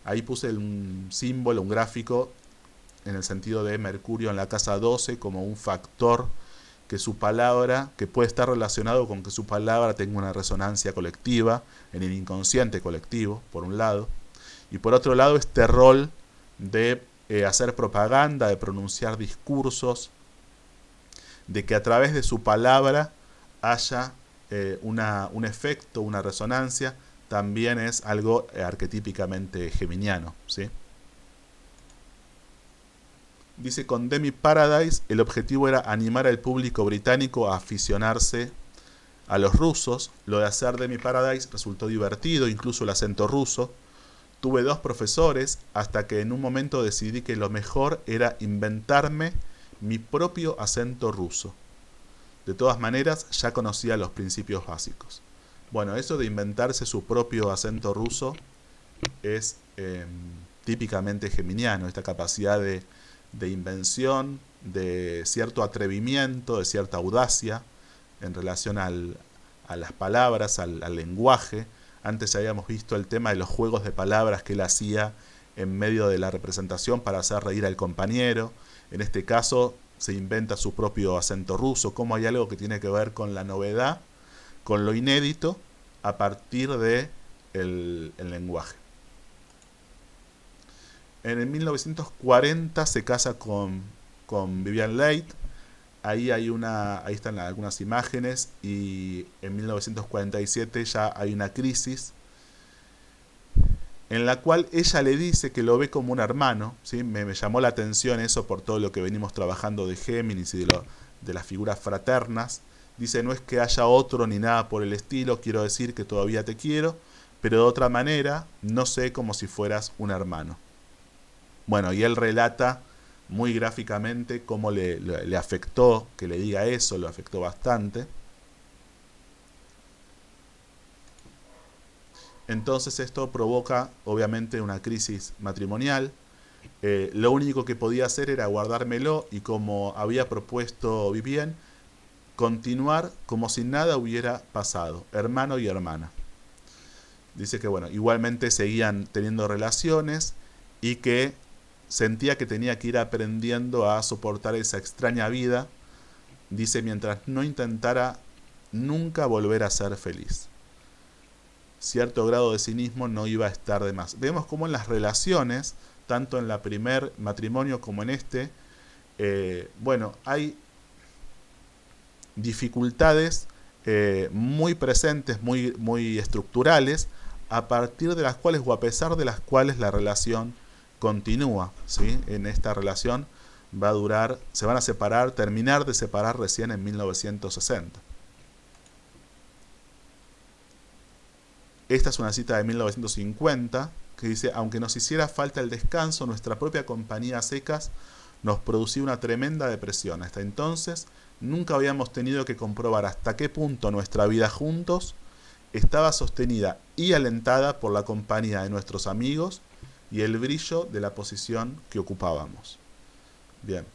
Ahí puse un símbolo, un gráfico, en el sentido de Mercurio en la casa 12 como un factor que su palabra, que puede estar relacionado con que su palabra tenga una resonancia colectiva, en el inconsciente colectivo, por un lado. Y por otro lado, este rol de hacer propaganda, de pronunciar discursos, de que a través de su palabra haya un efecto, una resonancia, también es algo arquetípicamente geminiano, ¿sí? Dice, con Demi Paradise el objetivo era animar al público británico a aficionarse a los rusos. Lo de hacer Demi Paradise resultó divertido, incluso el acento ruso. Tuve 2 profesores hasta que en un momento decidí que lo mejor era inventarme mi propio acento ruso. De todas maneras, ya conocía los principios básicos. Bueno, eso de inventarse su propio acento ruso es típicamente geminiano, esta capacidad de invención, de cierto atrevimiento, de cierta audacia en relación a las palabras, al lenguaje. Antes ya habíamos visto el tema de los juegos de palabras que él hacía en medio de la representación para hacer reír al compañero. En este caso se inventa su propio acento ruso, como hay algo que tiene que ver con la novedad, con lo inédito, a partir de el lenguaje. En el 1940 se casa con Vivian Leigh. Ahí están algunas imágenes, y en 1947 ya hay una crisis en la cual ella le dice que lo ve como un hermano, ¿sí? Me llamó la atención eso por todo lo que venimos trabajando de Géminis y de las figuras fraternas. Dice, no es que haya otro ni nada por el estilo, quiero decir que todavía te quiero, pero de otra manera, no sé, como si fueras un hermano. Bueno, y él relata muy gráficamente cómo le afectó que le diga eso, lo afectó bastante. Entonces esto provoca obviamente una crisis matrimonial. Lo único que podía hacer era guardármelo y, como había propuesto Vivien, continuar como si nada hubiera pasado, hermano y hermana. Dice que bueno, igualmente seguían teniendo relaciones y que sentía que tenía que ir aprendiendo a soportar esa extraña vida, dice, mientras no intentara nunca volver a ser feliz. Cierto grado de cinismo no iba a estar de más. Vemos cómo en las relaciones, tanto en la primer matrimonio como en este, bueno, hay dificultades muy presentes, muy estructurales, a partir de las cuales o a pesar de las cuales la relación continúa, ¿sí? En esta relación va a durar, se van a separar, terminar de separar recién en 1960. Esta es una cita de 1950 que dice: aunque nos hiciera falta el descanso, nuestra propia compañía a secas nos producía una tremenda depresión. Hasta entonces nunca habíamos tenido que comprobar hasta qué punto nuestra vida juntos estaba sostenida y alentada por la compañía de nuestros amigos y el brillo de la posición que ocupábamos. Bien,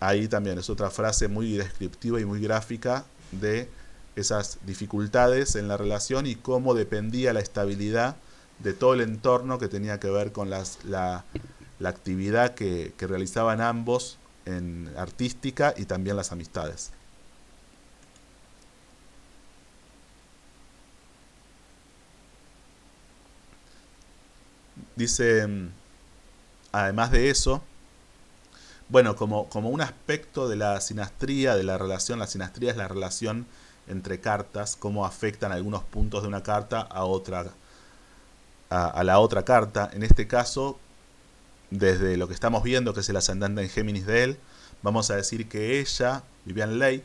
ahí también es otra frase muy descriptiva y muy gráfica de esas dificultades en la relación y cómo dependía la estabilidad de todo el entorno que tenía que ver con la actividad que realizaban ambos en artística y también las amistades. Dice, además de eso, bueno, como un aspecto de la sinastría de la relación, la sinastría es la relación entre cartas, cómo afectan algunos puntos de una carta a otra, a la otra carta. En este caso, desde lo que estamos viendo, que es el ascendente en Géminis de él, vamos a decir que ella, Vivian Leigh,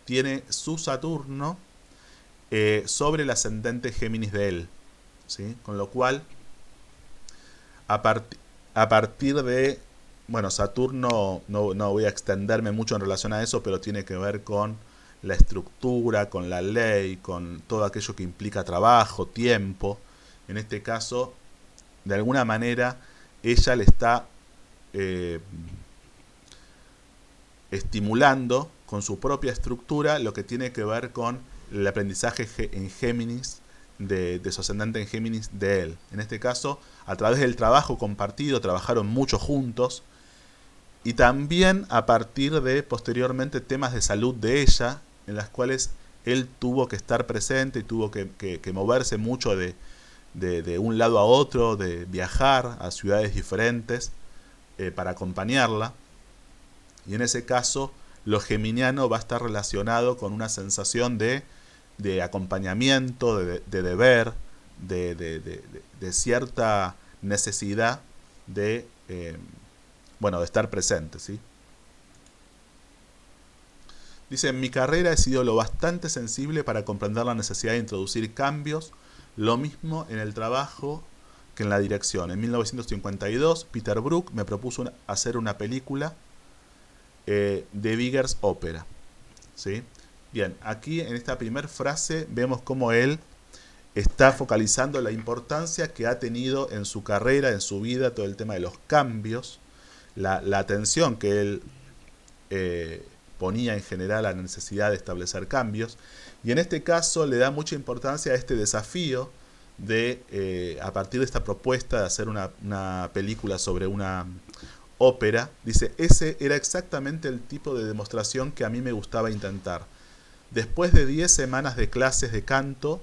tiene su Saturno sobre el ascendente Géminis de él, ¿sí? Con lo cual, a partir de, bueno, Saturno, no voy a extenderme mucho en relación a eso, pero tiene que ver con la estructura, con la ley, con todo aquello que implica trabajo, tiempo. En este caso, de alguna manera, ella le está estimulando con su propia estructura lo que tiene que ver con el aprendizaje en Géminis, de su ascendente en Géminis de él. En este caso, a través del trabajo compartido, trabajaron mucho juntos, y también a partir de, posteriormente, temas de salud de ella, en las cuales él tuvo que estar presente y tuvo que moverse mucho de un lado a otro, de viajar a ciudades diferentes para acompañarla. Y en ese caso, lo geminiano va a estar relacionado con una sensación de acompañamiento, de deber, de cierta necesidad de, bueno, de estar presente, ¿sí? Dice, en mi carrera he sido lo bastante sensible para comprender la necesidad de introducir cambios, lo mismo en el trabajo que en la dirección. En 1952, Peter Brook me propuso hacer una película de Biggers Ópera, ¿sí? Bien, aquí en esta primera frase vemos cómo él está focalizando la importancia que ha tenido en su carrera, en su vida, todo el tema de los cambios, la atención que él ponía en general a la necesidad de establecer cambios, y en este caso le da mucha importancia a este desafío de, a partir de esta propuesta de hacer una película sobre una ópera. Dice, ese era exactamente el tipo de demostración que a mí me gustaba intentar. Después de 10 semanas de clases de canto,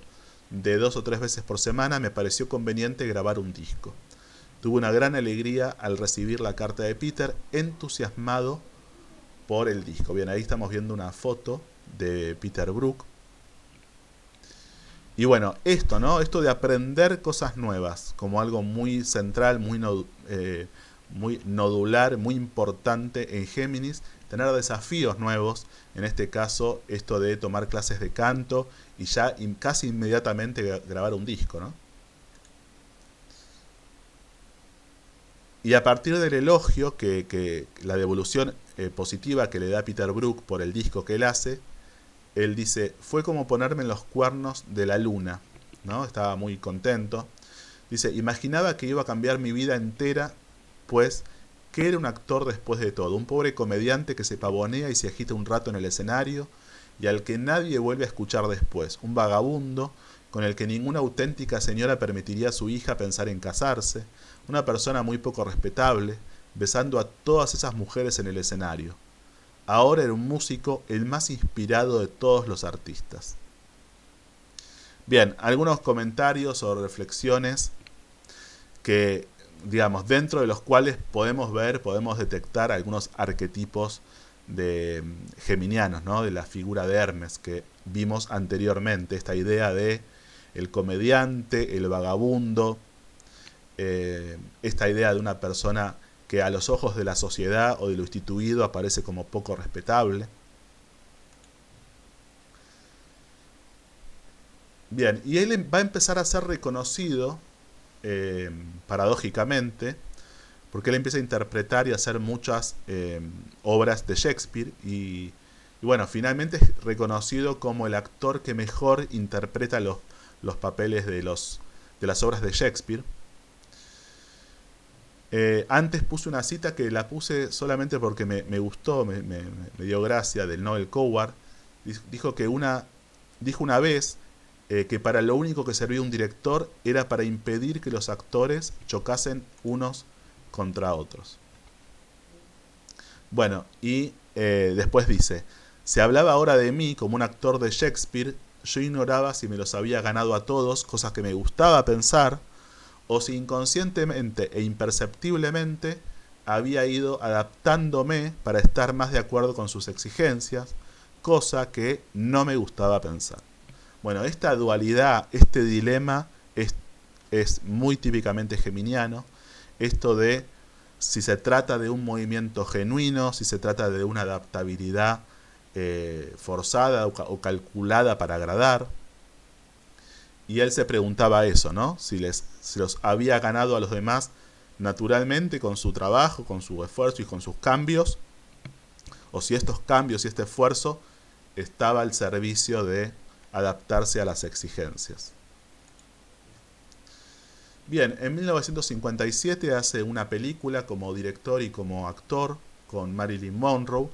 de 2 o 3 veces por semana, me pareció conveniente grabar un disco. Tuve una gran alegría al recibir la carta de Peter, entusiasmado por el disco. Bien, ahí estamos viendo una foto de Peter Brook. Y bueno, esto, ¿no? Esto de aprender cosas nuevas, como algo muy central, muy nodular, muy importante en Géminis, tener desafíos nuevos, en este caso esto de tomar clases de canto y ya casi inmediatamente grabar un disco, ¿no? Y a partir del elogio, que la devolución positiva que le da Peter Brook por el disco que él hace, él dice, fue como ponerme en los cuernos de la luna, ¿no? Estaba muy contento. Dice, imaginaba que iba a cambiar mi vida entera, pues, que era un actor después de todo, un pobre comediante que se pavonea y se agita un rato en el escenario y al que nadie vuelve a escuchar después, un vagabundo con el que ninguna auténtica señora permitiría a su hija pensar en casarse, una persona muy poco respetable, besando a todas esas mujeres en el escenario. Ahora era un músico el más inspirado de todos los artistas. Bien, algunos comentarios o reflexiones que, digamos, dentro de los cuales podemos detectar algunos arquetipos de geminianos, ¿no? De la figura de Hermes que vimos anteriormente, esta idea de el comediante, el vagabundo, esta idea de una persona que a los ojos de la sociedad o de lo instituido aparece como poco respetable. Bien, y él va a empezar a ser reconocido, paradójicamente, porque él empieza a interpretar y a hacer muchas obras de Shakespeare y bueno, finalmente es reconocido como el actor que mejor interpreta los papeles de las obras de Shakespeare. Antes puse una cita que la puse solamente porque me gustó, me dio gracia, del Noel Coward. Dijo una vez que para lo único que servía un director era para impedir que los actores chocasen unos contra otros. Bueno, y después dice, se hablaba ahora de mí como un actor de Shakespeare, yo ignoraba si me los había ganado a todos, cosas que me gustaba pensar, o si inconscientemente e imperceptiblemente había ido adaptándome para estar más de acuerdo con sus exigencias, cosa que no me gustaba pensar. Bueno, esta dualidad, este dilema es muy típicamente geminiano, esto de si se trata de un movimiento genuino, si se trata de una adaptabilidad forzada o calculada para agradar. Y él se preguntaba eso, ¿no? Si los había ganado a los demás naturalmente con su trabajo, con su esfuerzo y con sus cambios, o si estos cambios y este esfuerzo estaba al servicio de adaptarse a las exigencias. Bien, en 1957 hace una película como director y como actor con Marilyn Monroe,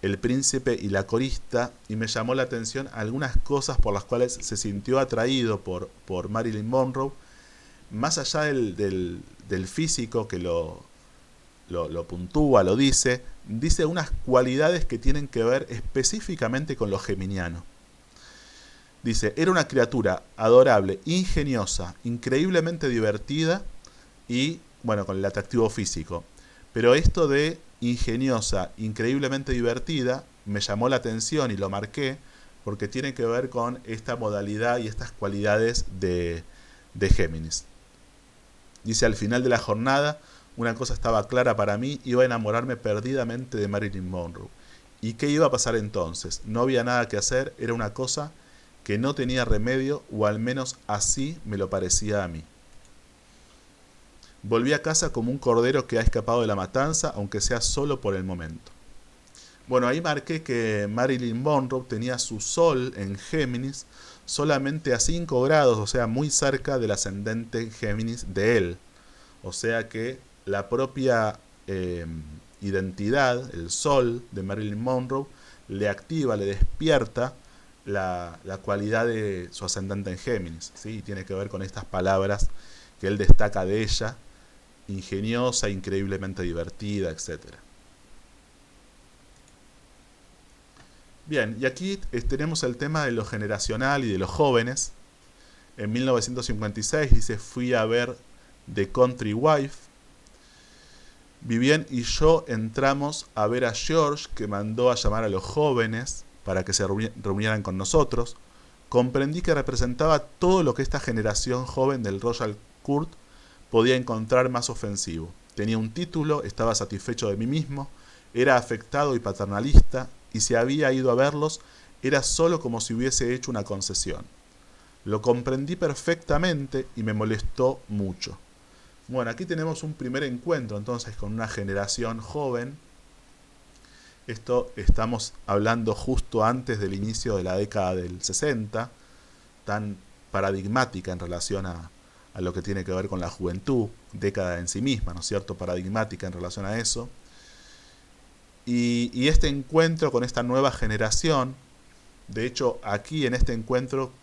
El príncipe y la corista, y me llamó la atención algunas cosas por las cuales se sintió atraído por Marilyn Monroe, más allá del físico que lo puntúa, lo dice unas cualidades que tienen que ver específicamente con lo geminiano. Dice, era una criatura adorable, ingeniosa, increíblemente divertida y, bueno, con el atractivo físico. Pero esto de ingeniosa, increíblemente divertida, me llamó la atención y lo marqué porque tiene que ver con esta modalidad y estas cualidades de Géminis. Dice, al final de la jornada, una cosa estaba clara para mí, iba a enamorarme perdidamente de Marilyn Monroe. ¿Y qué iba a pasar entonces? No había nada que hacer, era una cosa que no tenía remedio, o al menos así me lo parecía a mí. Volví a casa como un cordero que ha escapado de la matanza, aunque sea solo por el momento. Bueno, ahí marqué que Marilyn Monroe tenía su sol en Géminis solamente a 5 grados, o sea, muy cerca del ascendente Géminis de él. O sea que la propia identidad, el sol de Marilyn Monroe, le activa, le despierta la cualidad de su ascendente en Géminis, ¿sí? Y tiene que ver con estas palabras que él destaca de ella: ingeniosa, increíblemente divertida, etc. Bien, y aquí tenemos el tema de lo generacional y de los jóvenes. En 1956 dice, fui a ver The Country Wife. Vivian y yo entramos a ver a George, que mandó a llamar a los jóvenes para que se reunieran con nosotros. Comprendí que representaba todo lo que esta generación joven del Royal Court podía encontrar más ofensivo. Tenía un título, estaba satisfecho de mí mismo, era afectado y paternalista, y si había ido a verlos, era solo como si hubiese hecho una concesión. Lo comprendí perfectamente y me molestó mucho. Bueno, aquí tenemos un primer encuentro entonces con una generación joven. Esto estamos hablando justo antes del inicio de la década del 60, tan paradigmática en relación a lo que tiene que ver con la juventud, década en sí misma, ¿no es cierto?, paradigmática en relación a eso. Y este encuentro con esta nueva generación, de hecho aquí en este encuentro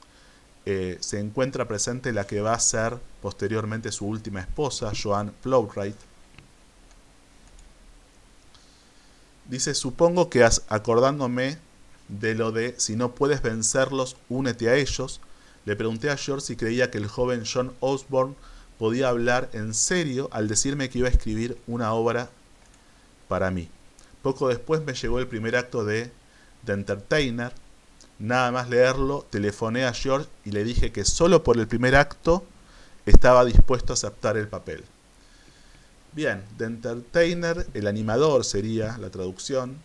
se encuentra presente la que va a ser posteriormente su última esposa, Joan Plowright. Dice, supongo que acordándome de lo de si no puedes vencerlos, únete a ellos, le pregunté a George si creía que el joven John Osborne podía hablar en serio al decirme que iba a escribir una obra para mí. Poco después me llegó el primer acto de The Entertainer. Nada más leerlo, telefoné a George y le dije que solo por el primer acto estaba dispuesto a aceptar el papel. Bien, The Entertainer, el animador sería la traducción,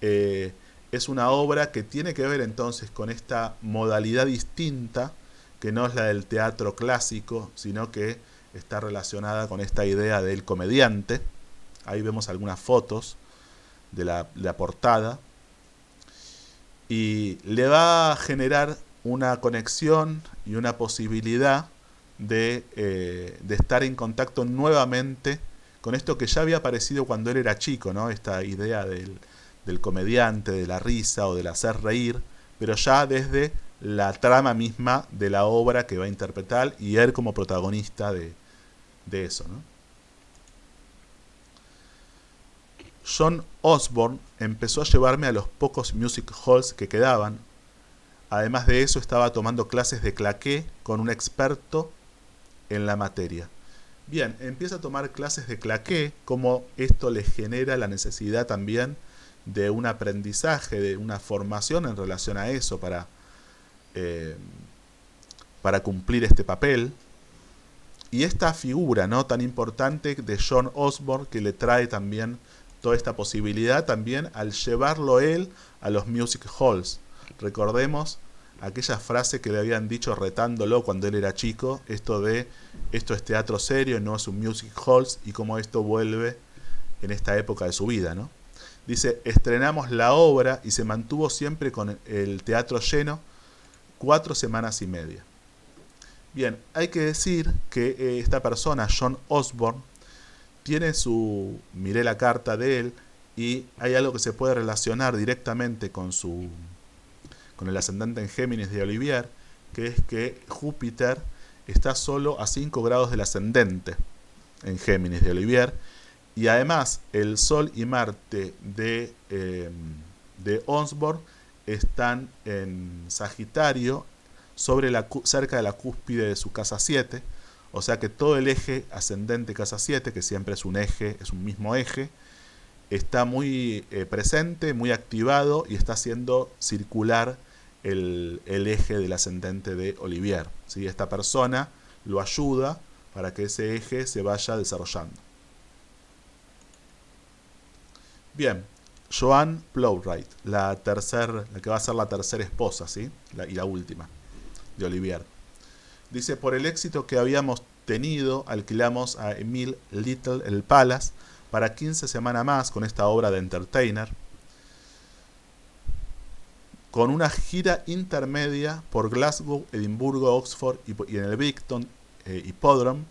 es una obra que tiene que ver entonces con esta modalidad distinta, que no es la del teatro clásico, sino que está relacionada con esta idea del comediante. Ahí vemos algunas fotos de la portada. Y le va a generar una conexión y una posibilidad de estar en contacto nuevamente con esto que ya había aparecido cuando él era chico, ¿no? Esta idea del comediante, de la risa o del hacer reír, pero ya desde la trama misma de la obra que va a interpretar y él como protagonista de eso, ¿no? John Osborne empezó a llevarme a los pocos music halls que quedaban. Además de eso, estaba tomando clases de claqué con un experto en la materia. Bien, empieza a tomar clases de claqué, como esto le genera la necesidad también de un aprendizaje, de una formación en relación a eso para cumplir este papel. Y esta figura, ¿no?, tan importante de John Osborne, que le trae también toda esta posibilidad también al llevarlo él a los music halls. Recordemos aquella frase que le habían dicho retándolo cuando él era chico, esto es teatro serio, no es un music halls, y cómo esto vuelve en esta época de su vida, ¿no? Dice, estrenamos la obra y se mantuvo siempre con el teatro lleno 4 semanas y media. Bien, hay que decir que esta persona, John Osborne, miré la carta de él y hay algo que se puede relacionar directamente con el ascendente en Géminis de Olivier, que es que Júpiter está solo a 5 grados del ascendente en Géminis de Olivier, y además el Sol y Marte de Osborne están en Sagitario, cerca de la cúspide de su casa 7, o sea que todo el eje ascendente casa 7, que siempre es un eje, es un mismo eje, está muy presente, muy activado y está haciendo circular el eje del ascendente de Olivier, ¿sí? Esta persona lo ayuda para que ese eje se vaya desarrollando. Bien, Joanne Plowright, la que va a ser la tercera esposa, ¿sí? Y la última de Olivier. Dice, por el éxito que habíamos tenido, alquilamos a Emile Little el Palace para 15 semanas más con esta obra de Entertainer, con una gira intermedia por Glasgow, Edimburgo, Oxford y en el Brixton Hippodrome,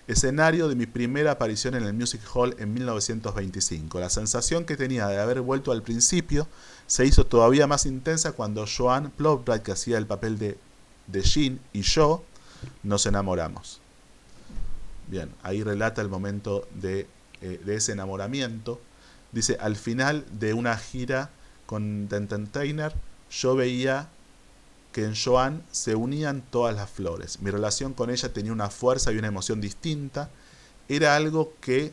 escenario de mi primera aparición en el Music Hall en 1925. La sensación que tenía de haber vuelto al principio se hizo todavía más intensa cuando Joanne Plowright, que hacía el papel de Jean, y yo nos enamoramos. Bien, ahí relata el momento de ese enamoramiento. Dice, al final de una gira con The Entertainer, yo veía que en Joanne se unían todas las flores. Mi relación con ella tenía una fuerza y una emoción distinta. Era algo que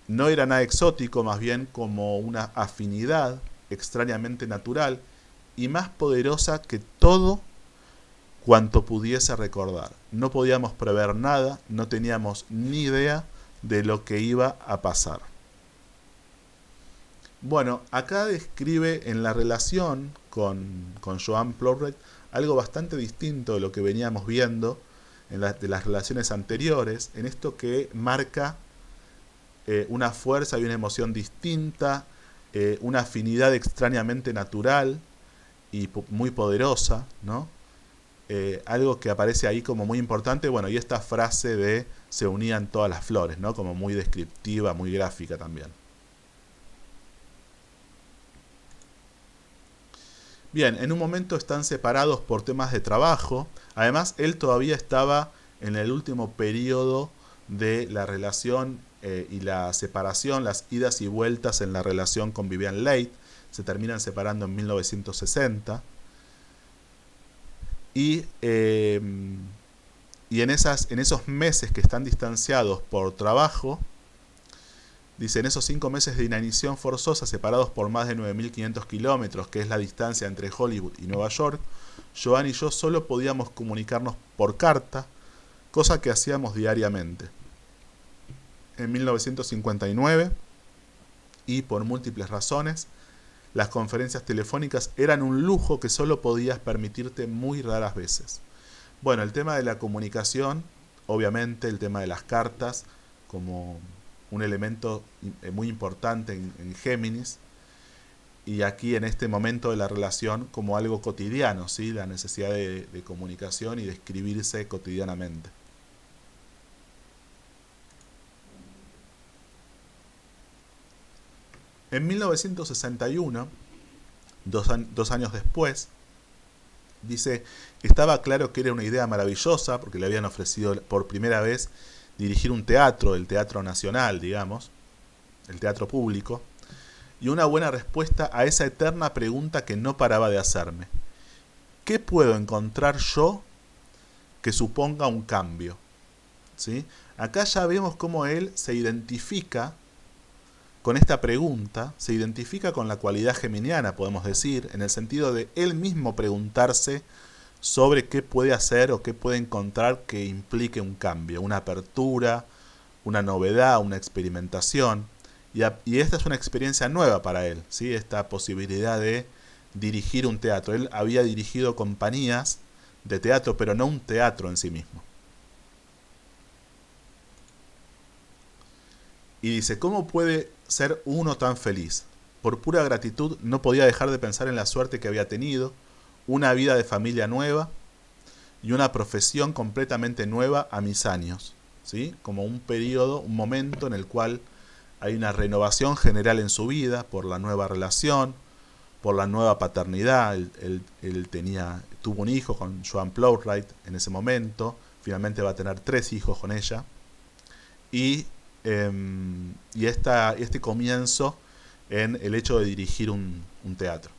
no era nada exótico, más bien como una afinidad extrañamente natural y más poderosa que todo cuanto pudiese recordar. No podíamos prever nada, no teníamos ni idea de lo que iba a pasar. Bueno, acá describe en la relación con Joanne Plowright algo bastante distinto de lo que veníamos viendo de las relaciones anteriores, en esto que marca una fuerza y una emoción distinta, una afinidad extrañamente natural y muy poderosa, ¿no? Algo que aparece ahí como muy importante, bueno, y esta frase de se unían todas las flores, ¿no? Como muy descriptiva, muy gráfica también. Bien, en un momento están separados por temas de trabajo. Además, él todavía estaba en el último periodo de la relación y la separación, las idas y vueltas en la relación con Vivian Leigh. Se terminan separando en 1960. Y en esos meses que están distanciados por trabajo, Dice, en esos 5 meses de inanición forzosa, separados por más de 9.500 kilómetros, que es la distancia entre Hollywood y Nueva York, Joan y yo solo podíamos comunicarnos por carta, cosa que hacíamos diariamente. En 1959, y por múltiples razones, las conferencias telefónicas eran un lujo que solo podías permitirte muy raras veces. Bueno, el tema de la comunicación, obviamente el tema de las cartas, como un elemento muy importante en Géminis, y aquí en este momento de la relación como algo cotidiano, ¿sí? La necesidad de comunicación y de escribirse cotidianamente. En 1961, dos años después, dice, estaba claro que era una idea maravillosa porque le habían ofrecido por primera vez dirigir un teatro, el Teatro Nacional, digamos, el teatro público, y una buena respuesta a esa eterna pregunta que no paraba de hacerme. ¿Qué puedo encontrar yo que suponga un cambio? ¿Sí? Acá ya vemos cómo él se identifica con esta pregunta, se identifica con la cualidad geminiana, podemos decir, en el sentido de él mismo preguntarse sobre qué puede hacer o qué puede encontrar que implique un cambio, una apertura, una novedad, una experimentación. Y esta es una experiencia nueva para él, ¿sí? Esta posibilidad de dirigir un teatro. Él había dirigido compañías de teatro, pero no un teatro en sí mismo. Y dice, ¿cómo puede ser uno tan feliz? Por pura gratitud no podía dejar de pensar en la suerte que había tenido, una vida de familia nueva y una profesión completamente nueva a mis años, ¿sí? Como un periodo, un momento en el cual hay una renovación general en su vida por la nueva relación, por la nueva paternidad. Él tuvo un hijo con Joan Plowright en ese momento, finalmente va a tener 3 hijos con ella, y este comienzo en el hecho de dirigir un teatro.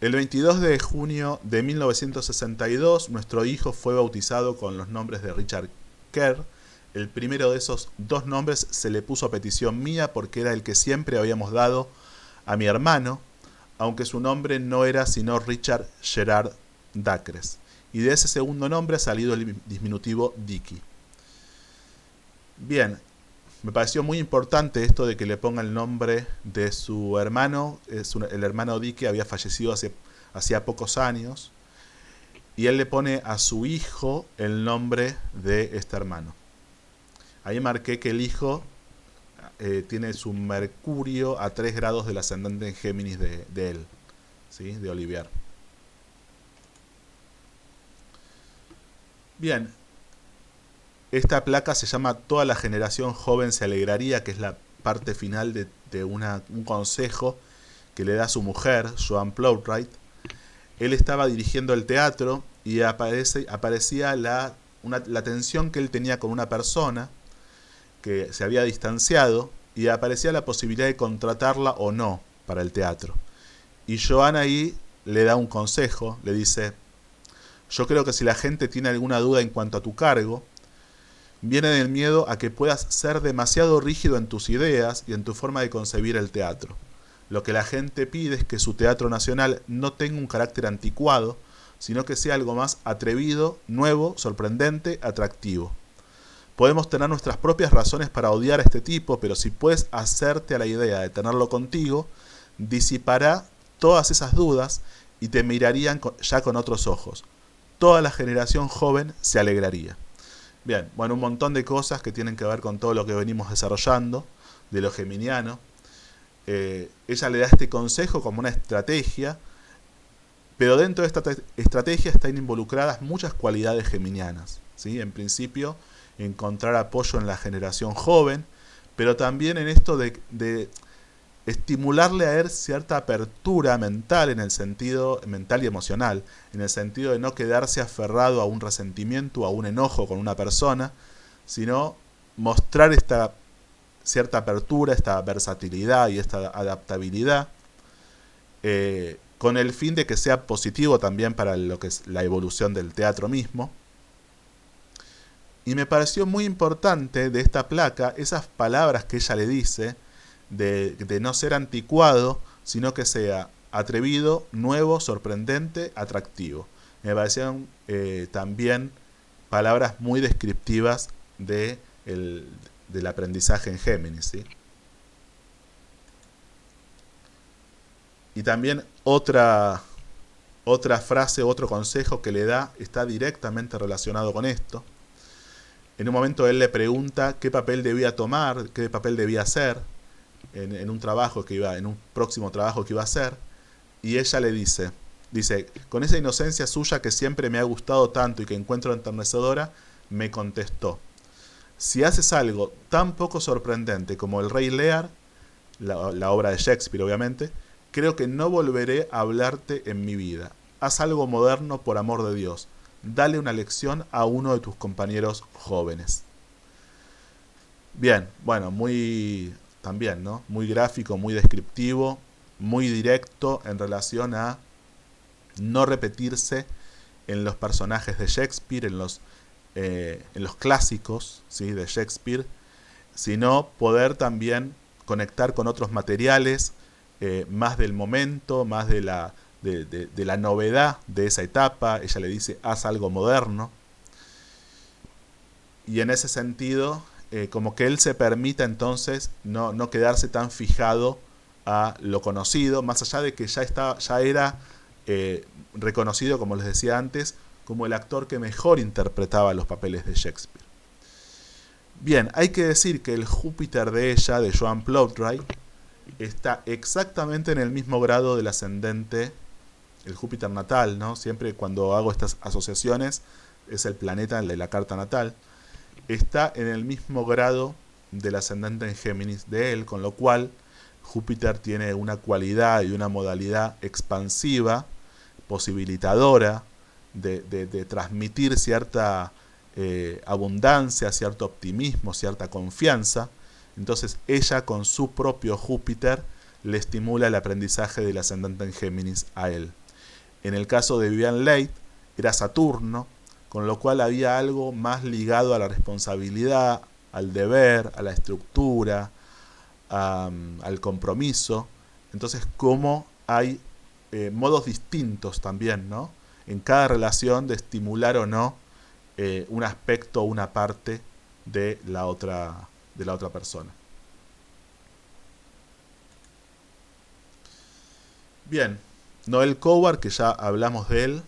El 22 de junio de 1962, nuestro hijo fue bautizado con los nombres de Richard Kerr. El primero de esos 2 nombres se le puso a petición mía porque era el que siempre habíamos dado a mi hermano, aunque su nombre no era sino Richard Gerard Dacres. Y de ese segundo nombre ha salido el diminutivo Dicky. Bien, me pareció muy importante esto de que le ponga el nombre de su hermano. El hermano Dicky había fallecido hacía pocos años, y él le pone a su hijo el nombre de este hermano. Ahí marqué que el hijo tiene su Mercurio a 3 grados del ascendente en Géminis de él, ¿sí? De Olivier. Bien, esta placa se llama Toda la generación joven se alegraría, que es la parte final de un consejo que le da a su mujer, Joan Plowright. Él estaba dirigiendo el teatro y aparecía la tensión que él tenía con una persona que se había distanciado, y aparecía la posibilidad de contratarla o no para el teatro. Y Joan ahí le da un consejo, le dice, yo creo que si la gente tiene alguna duda en cuanto a tu cargo, viene del miedo a que puedas ser demasiado rígido en tus ideas y en tu forma de concebir el teatro. Lo que la gente pide es que su teatro nacional no tenga un carácter anticuado, sino que sea algo más atrevido, nuevo, sorprendente, atractivo. Podemos tener nuestras propias razones para odiar a este tipo, pero si puedes hacerte a la idea de tenerlo contigo, disipará todas esas dudas y te mirarían ya con otros ojos. Toda la generación joven se alegraría. Bien, bueno, un montón de cosas que tienen que ver con todo lo que venimos desarrollando, de lo geminiano. Ella le da este consejo como una estrategia, pero dentro de esta estrategia están involucradas muchas cualidades geminianas, ¿sí? En principio, encontrar apoyo en la generación joven, pero también en esto de estimularle a él cierta apertura mental, en el sentido mental y emocional, en el sentido de no quedarse aferrado a un resentimiento o a un enojo con una persona, sino mostrar esta cierta apertura, esta versatilidad y esta adaptabilidad, con el fin de que sea positivo también para lo que es la evolución del teatro mismo. Y me pareció muy importante de esta placa esas palabras que ella le dice de no ser anticuado, sino que sea atrevido, nuevo, sorprendente, atractivo. Me parecieron también palabras muy descriptivas del aprendizaje en Géminis, ¿sí? Y también otra frase, otro consejo que le da está directamente relacionado con esto. En un momento él le pregunta qué papel debía tomar, qué papel debía hacer en un trabajo en un próximo trabajo que iba a hacer, y ella le dice, con esa inocencia suya que siempre me ha gustado tanto y que encuentro enternecedora, me contestó: si haces algo tan poco sorprendente como el Rey Lear, la obra de Shakespeare obviamente, creo que no volveré a hablarte en mi vida. Haz algo moderno por amor de Dios. Dale una lección a uno de tus compañeros jóvenes. Bien, bueno, también, ¿no? Muy gráfico, muy descriptivo, muy directo en relación a no repetirse en los personajes de Shakespeare, en los clásicos, ¿sí?, de Shakespeare, sino poder también conectar con otros materiales, más del momento, más de la novedad de esa etapa. Ella le dice, haz algo moderno. Y en ese sentido, como que él se permita entonces no quedarse tan fijado a lo conocido, más allá de que ya era reconocido, como les decía antes, como el actor que mejor interpretaba los papeles de Shakespeare. Bien, hay que decir que el Júpiter de ella, de Joan Plowright, está exactamente en el mismo grado del ascendente, el Júpiter natal, ¿no? Siempre cuando hago estas asociaciones, es el planeta de la carta natal, está en el mismo grado del ascendente en Géminis de él, con lo cual Júpiter tiene una cualidad y una modalidad expansiva, posibilitadora de transmitir cierta abundancia, cierto optimismo, cierta confianza. Entonces ella con su propio Júpiter le estimula el aprendizaje del ascendente en Géminis a él. En el caso de Vivian Leigh era Saturno, con lo cual había algo más ligado a la responsabilidad, al deber, a la estructura, al compromiso. Entonces, cómo hay modos distintos también, ¿no?, en cada relación de estimular o no un aspecto o una parte de la otra persona. Bien, Noel Coward, que ya hablamos de él,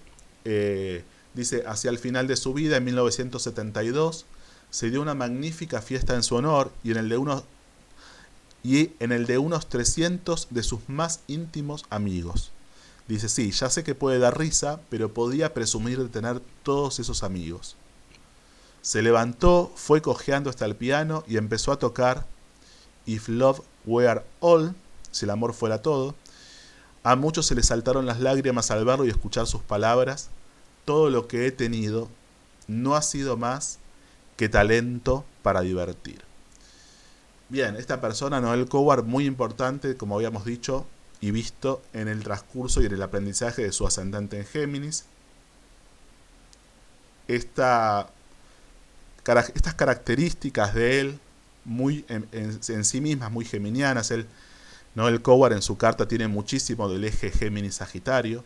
dice, hacia el final de su vida, en 1972, se dio una magnífica fiesta en su honor y en el de unos 300 de sus más íntimos amigos. Dice, sí, ya sé que puede dar risa, pero podía presumir de tener todos esos amigos. Se levantó, fue cojeando hasta el piano y empezó a tocar If Love Were All, si el amor fuera todo. A muchos se les saltaron las lágrimas al verlo y escuchar sus palabras. Todo lo que he tenido no ha sido más que talento para divertir. Bien, esta persona, Noel Coward, muy importante, como habíamos dicho y visto en el transcurso y en el aprendizaje de su ascendente en Géminis. Estas características de él, muy en sí mismas, muy geminianas. Noel Coward en su carta tiene muchísimo del eje Géminis-Sagitario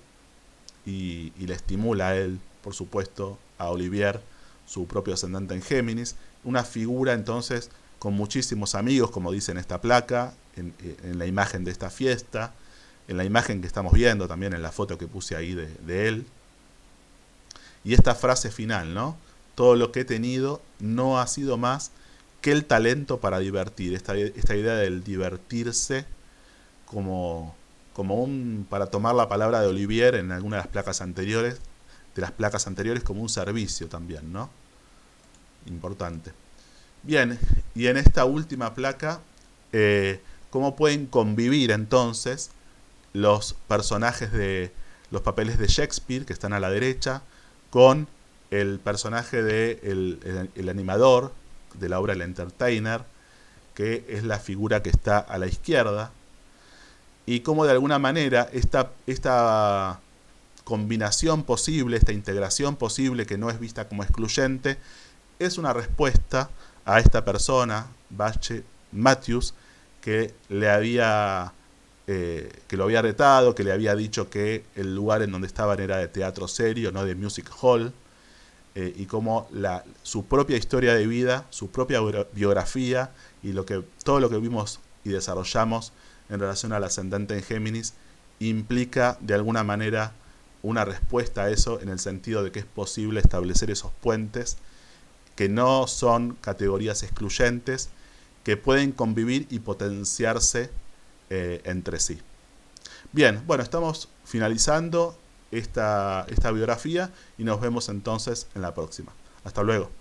y le estimula a él, por supuesto, a Olivier, su propio ascendente en Géminis. Una figura entonces con muchísimos amigos, como dice en esta placa, en la imagen de esta fiesta, en la imagen que estamos viendo también en la foto que puse ahí de él. Y esta frase final, ¿no? Todo lo que he tenido no ha sido más que el talento para divertir. Esta idea del divertirse para tomar la palabra de Olivier en alguna de las placas anteriores, como un servicio también, ¿no? Importante. Bien, y en esta última placa, ¿cómo pueden convivir entonces los personajes de los papeles de Shakespeare, que están a la derecha, con el personaje de el animador de la obra El Entertainer, que es la figura que está a la izquierda, y cómo de alguna manera esta combinación posible, esta integración posible, que no es vista como excluyente, es una respuesta a esta persona, Bache Matthews, que que lo había retado, que le había dicho que el lugar en donde estaban era de teatro serio, no de music hall, y cómo su propia historia de vida, su propia biografía y todo lo que vimos y desarrollamos en relación al ascendente en Géminis implica de alguna manera una respuesta a eso, en el sentido de que es posible establecer esos puentes que no son categorías excluyentes, que pueden convivir y potenciarse entre sí. Bien, bueno, estamos finalizando esta biografía y nos vemos entonces en la próxima. Hasta luego.